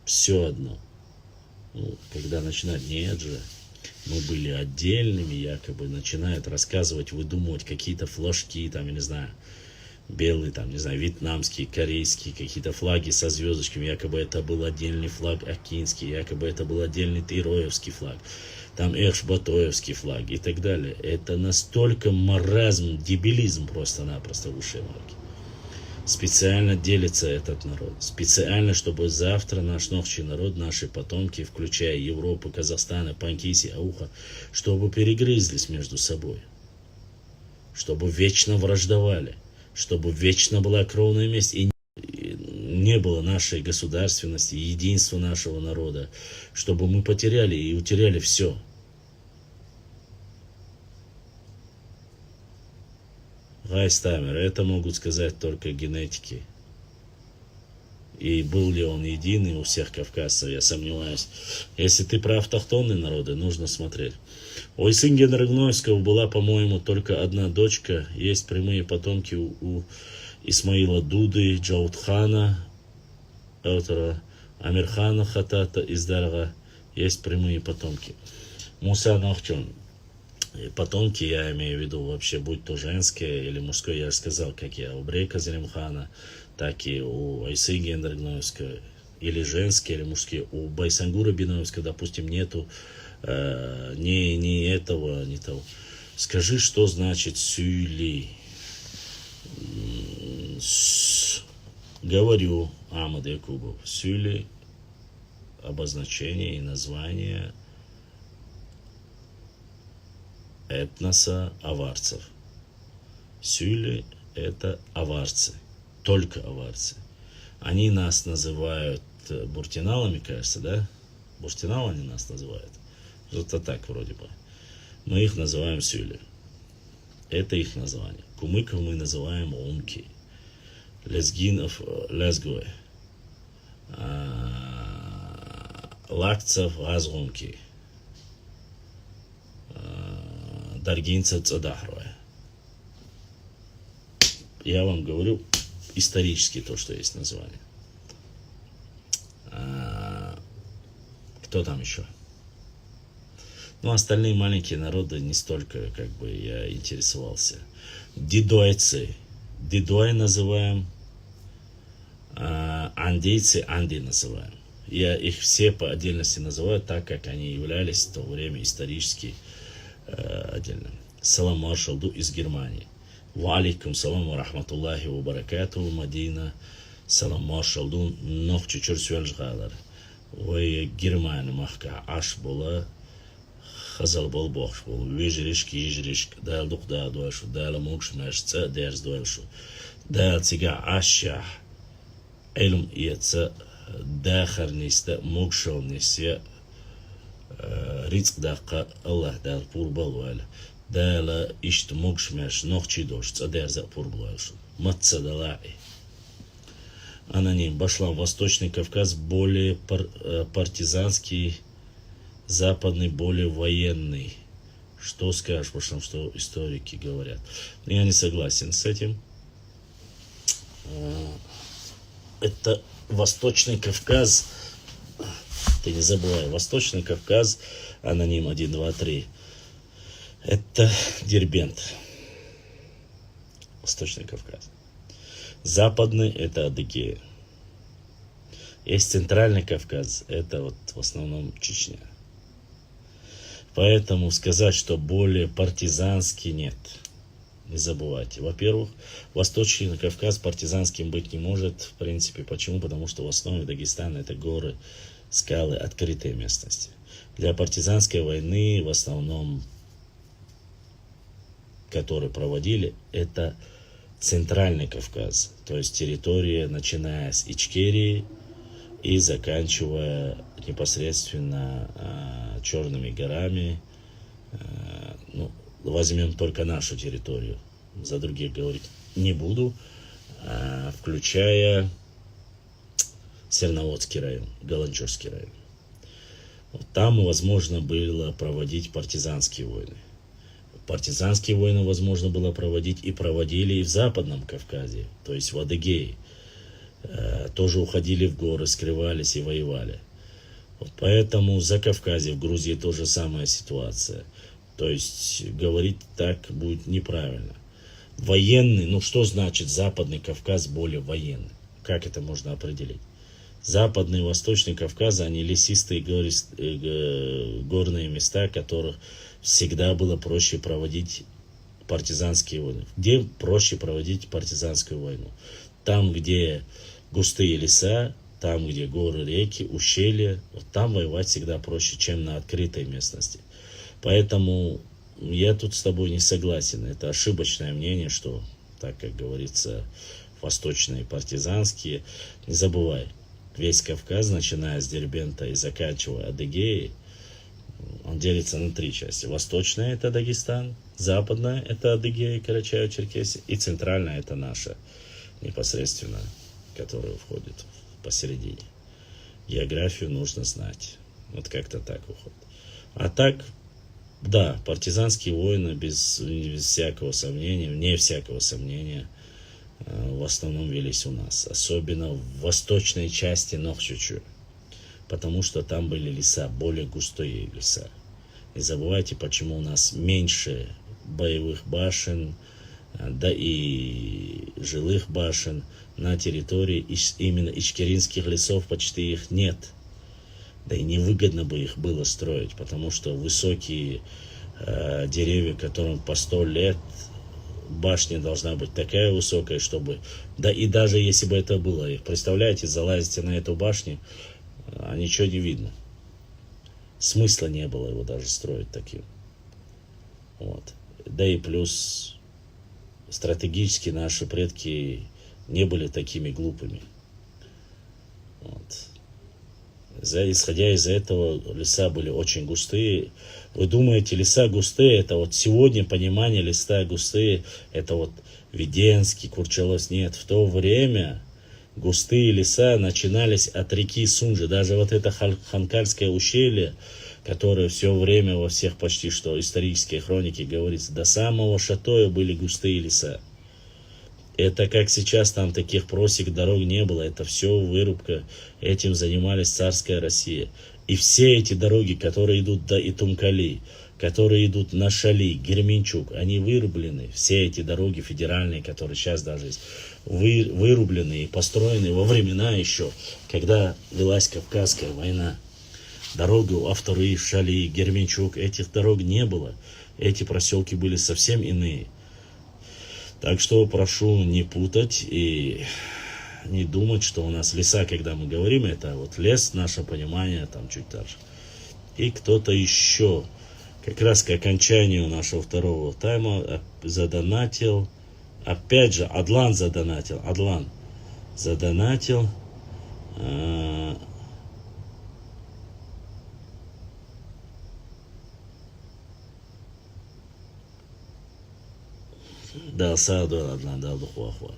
Все одно. Ну, когда начинают, нет же, мы были отдельными, якобы начинают рассказывать, выдумывать какие-то флажки, там, я не знаю, белые, там, не знаю, вьетнамские, корейские, какие-то флаги со звездочками, якобы это был отдельный флаг Акинский, якобы это был отдельный Тыроевский флаг, там Эхшбатоевский флаг и так далее. Это настолько маразм, дебилизм просто-напросто высшей марки. Специально делится этот народ. Специально, чтобы завтра наш ногчий народ, наши потомки, включая Европу, Казахстан, Панкиси, Ауха, чтобы перегрызлись между собой. Чтобы вечно враждовали. Чтобы вечно была кровная месть. И не было нашей государственности, единства нашего народа. Чтобы мы потеряли и утеряли все. Гайстамер, это могут сказать только генетики. И был ли он единый у всех кавказцев, я сомневаюсь. Если ты про автохтонные народы, нужно смотреть. У Исынгена Рыгнойского была, по-моему, только одна дочка. Есть прямые потомки у Исмаила Дуды, Джаудхана, Амирхана Хатата из Дарга. Есть прямые потомки. Муса Нахчон. Потомки, я имею в виду вообще, будь то женское или мужское, я же сказал, как я у Брейка Зелимхана, так и у Айсыги Эндрогноевского, или женские, или мужские. У Байсангура Биноевского, допустим, нету ни этого, ни того. Скажи, что значит сюли? Говорю, Ахмад Якубов, сюли, обозначение и название этноса аварцев. Сюли – это аварцы, только аварцы. Они нас называют буртиналами, кажется, да? Буртинал они нас называют. Что-то так вроде бы. Мы их называем сюли. Это их название. Кумыков мы называем умки. Лезгинов – лезгуэ. Лакцев – газгумки. Даргинца Цадахровая. Я вам говорю исторически то, что есть название. Кто там еще? Ну, остальные маленькие народы не столько, как бы, я интересовался. Дидойцы. Дидой называем. Андейцы Анди называем. Я их все по отдельности называю, так как они являлись в то время исторически отдельно. Салам маршалду из Германии. Ва алейкум салам ва рахматуллахи ва баракатуху Мадина. Салам маршалду нох чучур сюэлжгалар. Ой Германия махка аш бола хазал бол бохш бол. Вежришки ежришк. Дал дух да дуашу. Дал мукш мэшца дерз дуашу. Дал цига ашя. Элум иеца дахар нисте мукшал нисте. Рицк дахка Аллах дал пурбал валя. Дала ишт мукшмеш нохчи дождь, цадерза пурблашу. Матца далаи. Аноним. Башлам. Восточный Кавказ более партизанский, западный более военный. Что скажешь, Башлам, что историки говорят? Я не согласен с этим. Это Восточный Кавказ. Ты не забывай, Восточный Кавказ, аноним 1, 2, 3. Это Дербент. Восточный Кавказ. Западный – это Адыгея. Есть Центральный Кавказ, это вот в основном Чечня. Поэтому сказать, что более партизанский, нет. Не забывайте. Во-первых, Восточный Кавказ партизанским быть не может. В принципе, почему? Потому что в основе Дагестана это горы, скалы, открытые местности. Для партизанской войны в основном, которые проводили, это Центральный Кавказ, то есть территория, начиная с Ичкерии и заканчивая непосредственно Черными горами. Ну, возьмем только нашу территорию, за других говорить не буду, включая Серноводский район, Галанчурский район. Вот там возможно было проводить партизанские войны. Партизанские войны возможно было проводить и проводили и в Западном Кавказе, то есть в Адыгее. Тоже уходили в горы, скрывались и воевали. Вот поэтому в Закавказье, в Грузии тоже самая ситуация. То есть говорить так будет неправильно. Военный, ну что значит Западный Кавказ более военный? Как это можно определить? Западный и Восточный Кавказ, они лесистые горные места, в которых всегда было проще проводить партизанские войны. Где проще проводить партизанскую войну? Там, где густые леса, там, где горы, реки, ущелья, вот там воевать всегда проще, чем на открытой местности. Поэтому я тут с тобой не согласен. Это ошибочное мнение, что, так как говорится, восточные партизанские. Не забывай, весь Кавказ, начиная с Дербента и заканчивая Адыгеей, он делится на 3 части. Восточная – это Дагестан, западная – это Адыгея, Карачаево-Черкесия, и центральная – это наша, непосредственно, которая входит посередине. Географию нужно знать. Вот как-то так уходит. А так, да, партизанские войны без всякого сомнения, вне всякого сомнения, в основном велись у нас. Особенно в восточной части Нохчичу. Потому что там были леса, более густые леса. Не забывайте, почему у нас меньше боевых башен, да и жилых башен на территории именно ичкеринских лесов почти их нет. Да и невыгодно бы их было строить, потому что высокие деревья, которым по 100 лет, башня должна быть такая высокая, чтобы... Да и даже если бы это было, представляете, залазите на эту башню, а ничего не видно. Смысла не было его даже строить таким. Вот. Да и плюс стратегически наши предки не были такими глупыми. Вот. Исходя из этого, леса были очень густые. Вы думаете, леса густые, это вот сегодня понимание леса густые, это вот Веденский, Курчаловский. Нет, в то время густые леса начинались от реки Сунжи. Даже вот это Ханкальское ущелье, которое все время во всех почти что исторические хроники говорится, до самого Шатоя были густые леса. Это как сейчас, там таких просек, дорог не было, это все вырубка, этим занимались царская Россия. И все эти дороги, которые идут до Итумкали, которые идут на Шали, Герменчук, они вырублены. Все эти дороги федеральные, которые сейчас даже есть, вырублены и построены во времена еще, когда велась Кавказская война. Дорогу Автуры, Шали, Герменчук, этих дорог не было. Эти проселки были совсем иные. Так что прошу не путать и не думать, что у нас леса, когда мы говорим, это вот лес, наше понимание, там чуть дальше. И кто-то еще, как раз к окончанию нашего второго тайма, задонатил, опять же, Адлан задонатил, дал саду, Адлан дал духуахуа.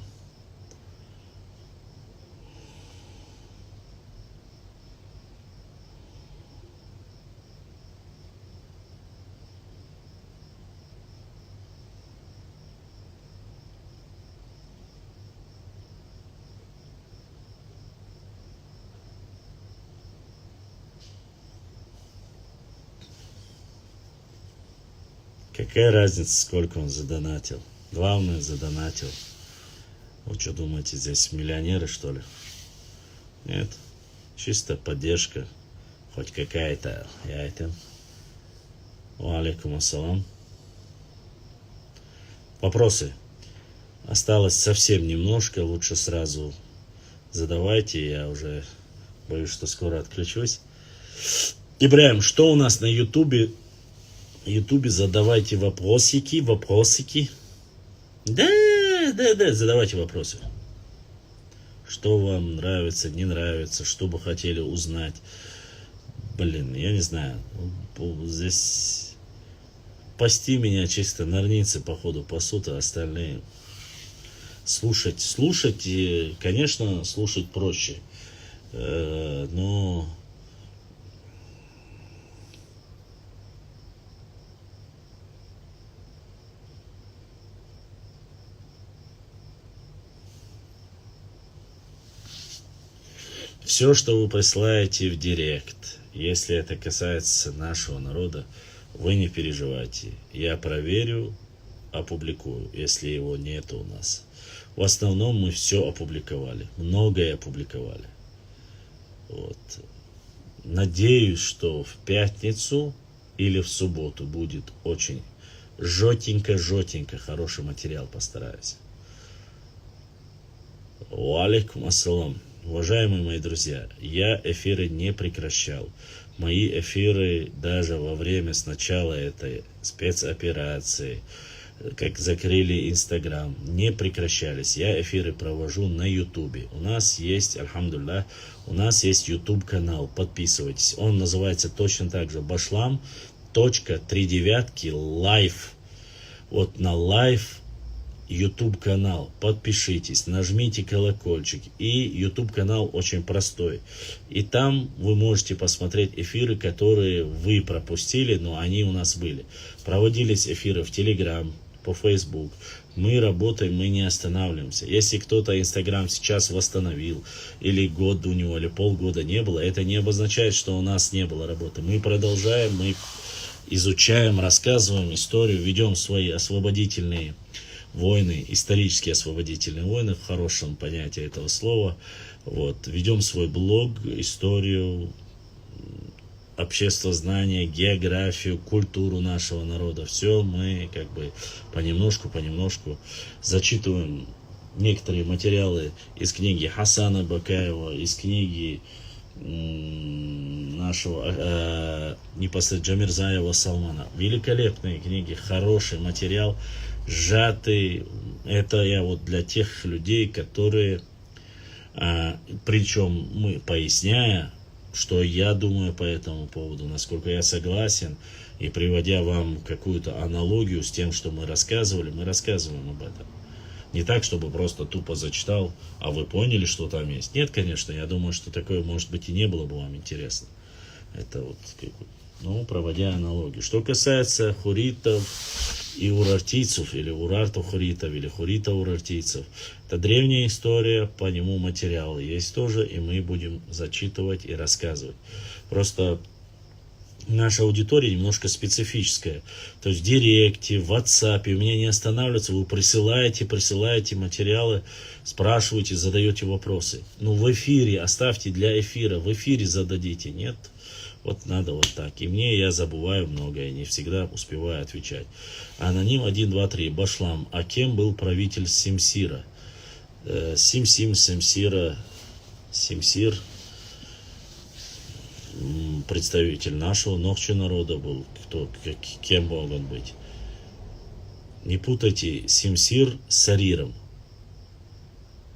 Какая разница, сколько он задонатил? Главное, задонатил. Вы что думаете, здесь миллионеры, что ли? Нет. Чисто поддержка. Хоть какая-то. Я это. Алейкум ассалам. Вопросы? Осталось совсем немножко. Лучше сразу задавайте. Я уже боюсь, что скоро отключусь. Ибраим, что у нас на Ютубе? Задавайте вопросики. Да, задавайте вопросы. Что вам нравится, не нравится, что бы хотели узнать. Блин, я не знаю. Здесь пасти меня чисто норницы, походу, пасут, а остальные слушать, конечно, слушать проще. Но Все, что вы присылаете в директ, если это касается нашего народа, вы не переживайте. Я проверю, опубликую, если его нет у нас. В основном мы все опубликовали, многое опубликовали. Вот. Надеюсь, что в пятницу или в субботу будет очень жётенько хороший материал, постараюсь. Валейкум ассалам. Уважаемые мои друзья, я эфиры не прекращал. Мои эфиры даже во время сначала этой спецоперации, как закрыли Инстаграм, не прекращались. Я эфиры провожу на Ютубе. У нас есть, альхамдулилlah, у нас есть Ютуб канал. Подписывайтесь. Он называется точно так же bashlam.39live. Вот на лайв YouTube канал. Подпишитесь, нажмите колокольчик. И YouTube канал очень простой. И там вы можете посмотреть эфиры, которые вы пропустили, но они у нас были. Проводились эфиры в Telegram, по Facebook. Мы работаем, мы не останавливаемся. Если кто-то Инстаграм сейчас восстановил, или год у него, или полгода не было, это не обозначает, что у нас не было работы. Мы продолжаем, мы изучаем, рассказываем историю, ведем свои освободительные войны, исторические освободительные войны, в хорошем понятии этого слова. Вот. Ведем свой блог, историю, обществознание, географию, культуру нашего народа. Все мы как бы понемножку зачитываем некоторые материалы из книги Хасана Бакаева, из книги нашего непосредственно Джамирзаева Салмана. Великолепные книги, хороший материал, сжатый. Это я вот для тех людей, которые, причем мы поясняя, что я думаю по этому поводу, насколько я согласен, и приводя вам какую-то аналогию с тем, что мы рассказываем об этом. Не так, чтобы просто тупо зачитал, а вы поняли, что там есть. Нет, конечно, я думаю, что такое, может быть, и не было бы вам интересно. Это вот, проводя аналогию. Что касается хуритов и урартийцев, или урартов хуритов, или хуритов урартийцев, это древняя история, по нему материалы есть тоже, и мы будем зачитывать и рассказывать. Просто наша аудитория немножко специфическая. То есть в Директе, в WhatsApp у меня не останавливается, вы присылаете материалы, спрашиваете, задаете вопросы. Ну, в эфире, оставьте для эфира, в эфире зададите, нет? Вот надо вот так. И мне, я забываю многое, не всегда успеваю отвечать. Аноним 123, Башлам. А кем был правитель Симсира? Симсир, представитель нашего Нохчи народа был. Кем мог он быть? Не путайте Симсир с Сариром.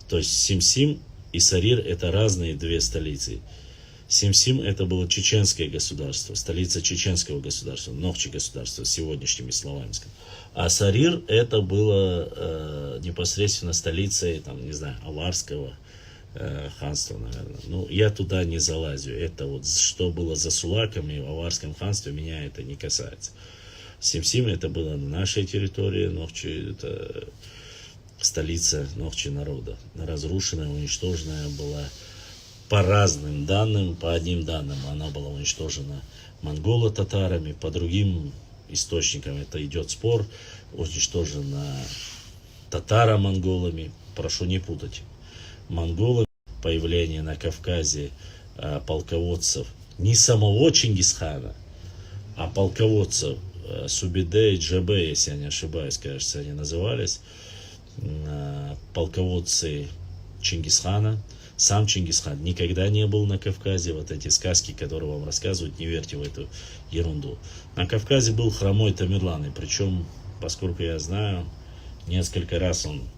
То есть Симсим и Сарир это разные две столицы. Симсим это было чеченское государство, столица чеченского государства, Нохчи государства, сегодняшними словами. А Сарир это было непосредственно столицей, Аварского ханства, наверное. Ну, я туда не залазю. Это вот что было за Сулаками в Аварском ханстве, меня это не касается. Симсим это было на нашей территории, Нохчи это столица Нохчи народа. Разрушенная, уничтоженная была. По разным данным, по одним данным, она была уничтожена монголо-татарами, по другим источникам это идет спор, уничтожена татаро-монголами. Прошу не путать. Монголы, появление на Кавказе полководцев, не самого Чингисхана, а полководцев Субиде и Джабе, если я не ошибаюсь, кажется, они назывались, полководцы Чингисхана. Сам Чингисхан никогда не был на Кавказе. Вот эти сказки, которые вам рассказывают, не верьте в эту ерунду. На Кавказе был хромой Тамерлан. И причем, поскольку я знаю, несколько раз он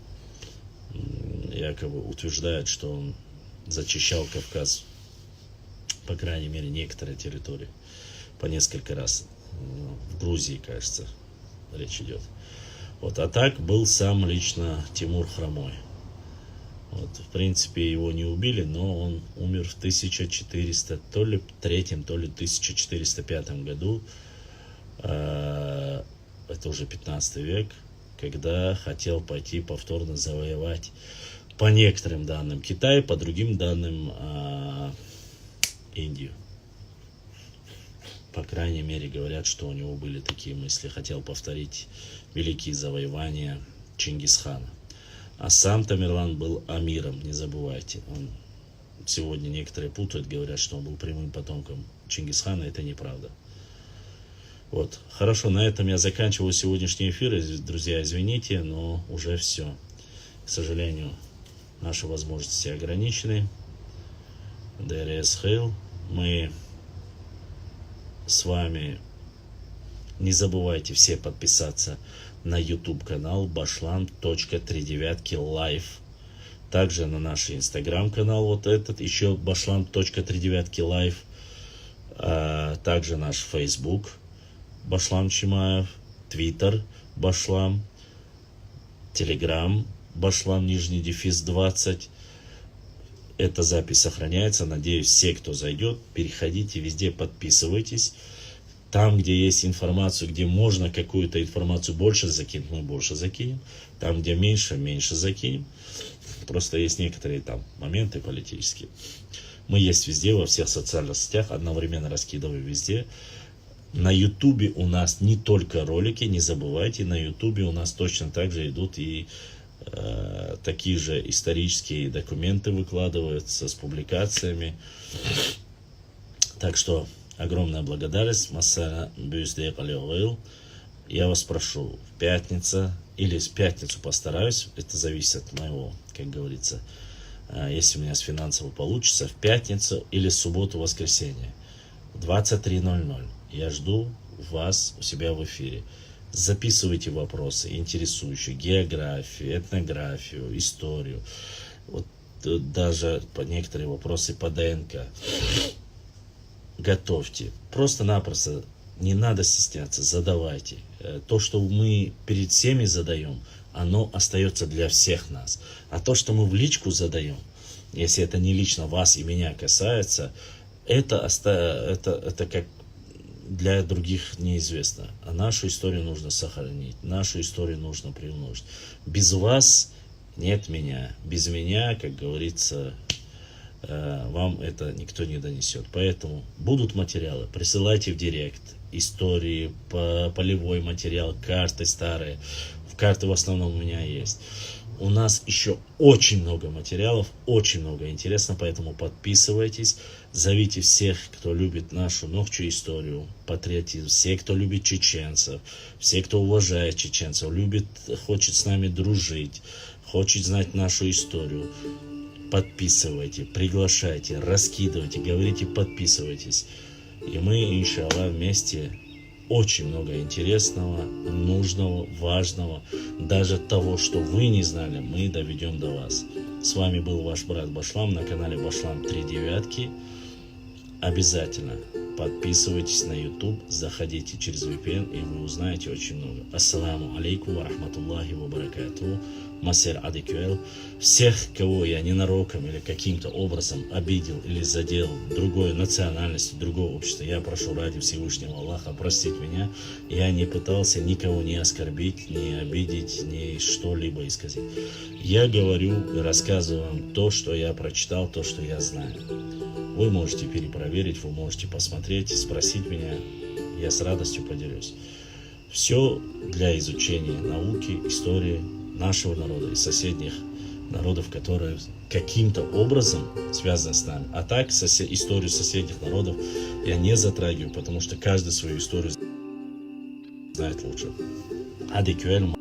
якобы утверждает, что он зачищал Кавказ. По крайней мере, некоторые территории. По несколько раз. В Грузии, кажется, речь идет. Вот. А так был сам лично Тимур Хромой. Вот, в принципе, его не убили, но он умер в 1403, то ли 1405 году. Это уже 15 век, когда хотел пойти повторно завоевать По некоторым данным Китай, по другим данным Индию. По крайней мере говорят, что у него были такие мысли. Хотел повторить великие завоевания Чингисхана. А сам Тамерлан был амиром, не забывайте. Сегодня некоторые путают, говорят, что он был прямым потомком Чингисхана. Это неправда. Вот. Хорошо, на этом я заканчиваю сегодняшний эфир. Друзья, извините, но уже все. К сожалению, наши возможности ограничены. ДРС Хейл. Мы с вами, не забывайте все подписаться на YouTube канал bashlam.39 live. Также на наш Instagram канал вот этот, еще bashlam.39 live. Также наш Facebook Башлам Чимаев, Twitter Башлам, Telegram Башлам _20. Эта запись сохраняется. Надеюсь, все, кто зайдет, переходите везде, подписывайтесь. Там, где есть информацию, где можно какую-то информацию больше закинуть, мы больше закинем. Там, где меньше, меньше закинем. Просто есть некоторые там моменты политические. Мы есть везде, во всех социальных сетях, одновременно раскидываем везде. На Ютубе у нас не только ролики, не забывайте, на Ютубе у нас точно так же идут и такие же исторические документы выкладываются с публикациями. Так что огромная благодарность. Я вас прошу, в пятницу или в пятницу постараюсь, это зависит от моего, как говорится, если у меня с финансово получится, в пятницу или субботу, воскресенье, 23:00. Я жду вас у себя в эфире. Записывайте вопросы, интересующие географию, этнографию, историю. Вот даже по некоторые вопросы по ДНК. Готовьте. Просто-напросто не надо стесняться, задавайте. То, что мы перед всеми задаем, оно остается для всех нас. А то, что мы в личку задаем, если это не лично вас и меня касается, это как для других неизвестно. А нашу историю нужно сохранить. Нашу историю нужно приумножить. Без вас нет меня. Без меня, как говорится, вам это никто не донесет. Поэтому будут материалы. Присылайте в директ. Истории, полевой материал, карты старые. Карты в основном у меня есть. У нас еще очень много материалов, очень много интересного, поэтому подписывайтесь, зовите всех, кто любит нашу ногчу историю, патриотизм, все, кто любит чеченцев, все, кто уважает чеченцев, хочет с нами дружить, хочет знать нашу историю. Подписывайте, приглашайте, раскидывайте, говорите, подписывайтесь. И мы, иншаллах, вместе очень много интересного, нужного, важного, даже того, что вы не знали, мы доведем до вас. С вами был ваш брат Башлам на канале Башлам 39. Обязательно подписывайтесь на YouTube, заходите через VPN, и вы узнаете очень много. Ассаламу алейкум ва рахматуллахи ва баракатуху. Масер Адикюэл. Всех, кого я ненароком или каким-то образом обидел или задел другой национальности, другого общества, я прошу ради Всевышнего Аллаха простить меня. Я не пытался никого не оскорбить, не обидеть, ни что-либо исказить. Я говорю и рассказываю вам то, что я прочитал, то, что я знаю. Вы можете перепроверить, вы можете посмотреть, спросить меня. Я с радостью поделюсь. Все для изучения науки, истории нашего народа и соседних народов, которые каким-то образом связаны с нами. А так, историю соседних народов я не затрагиваю, потому что каждый свою историю знает лучше. Адикюэль.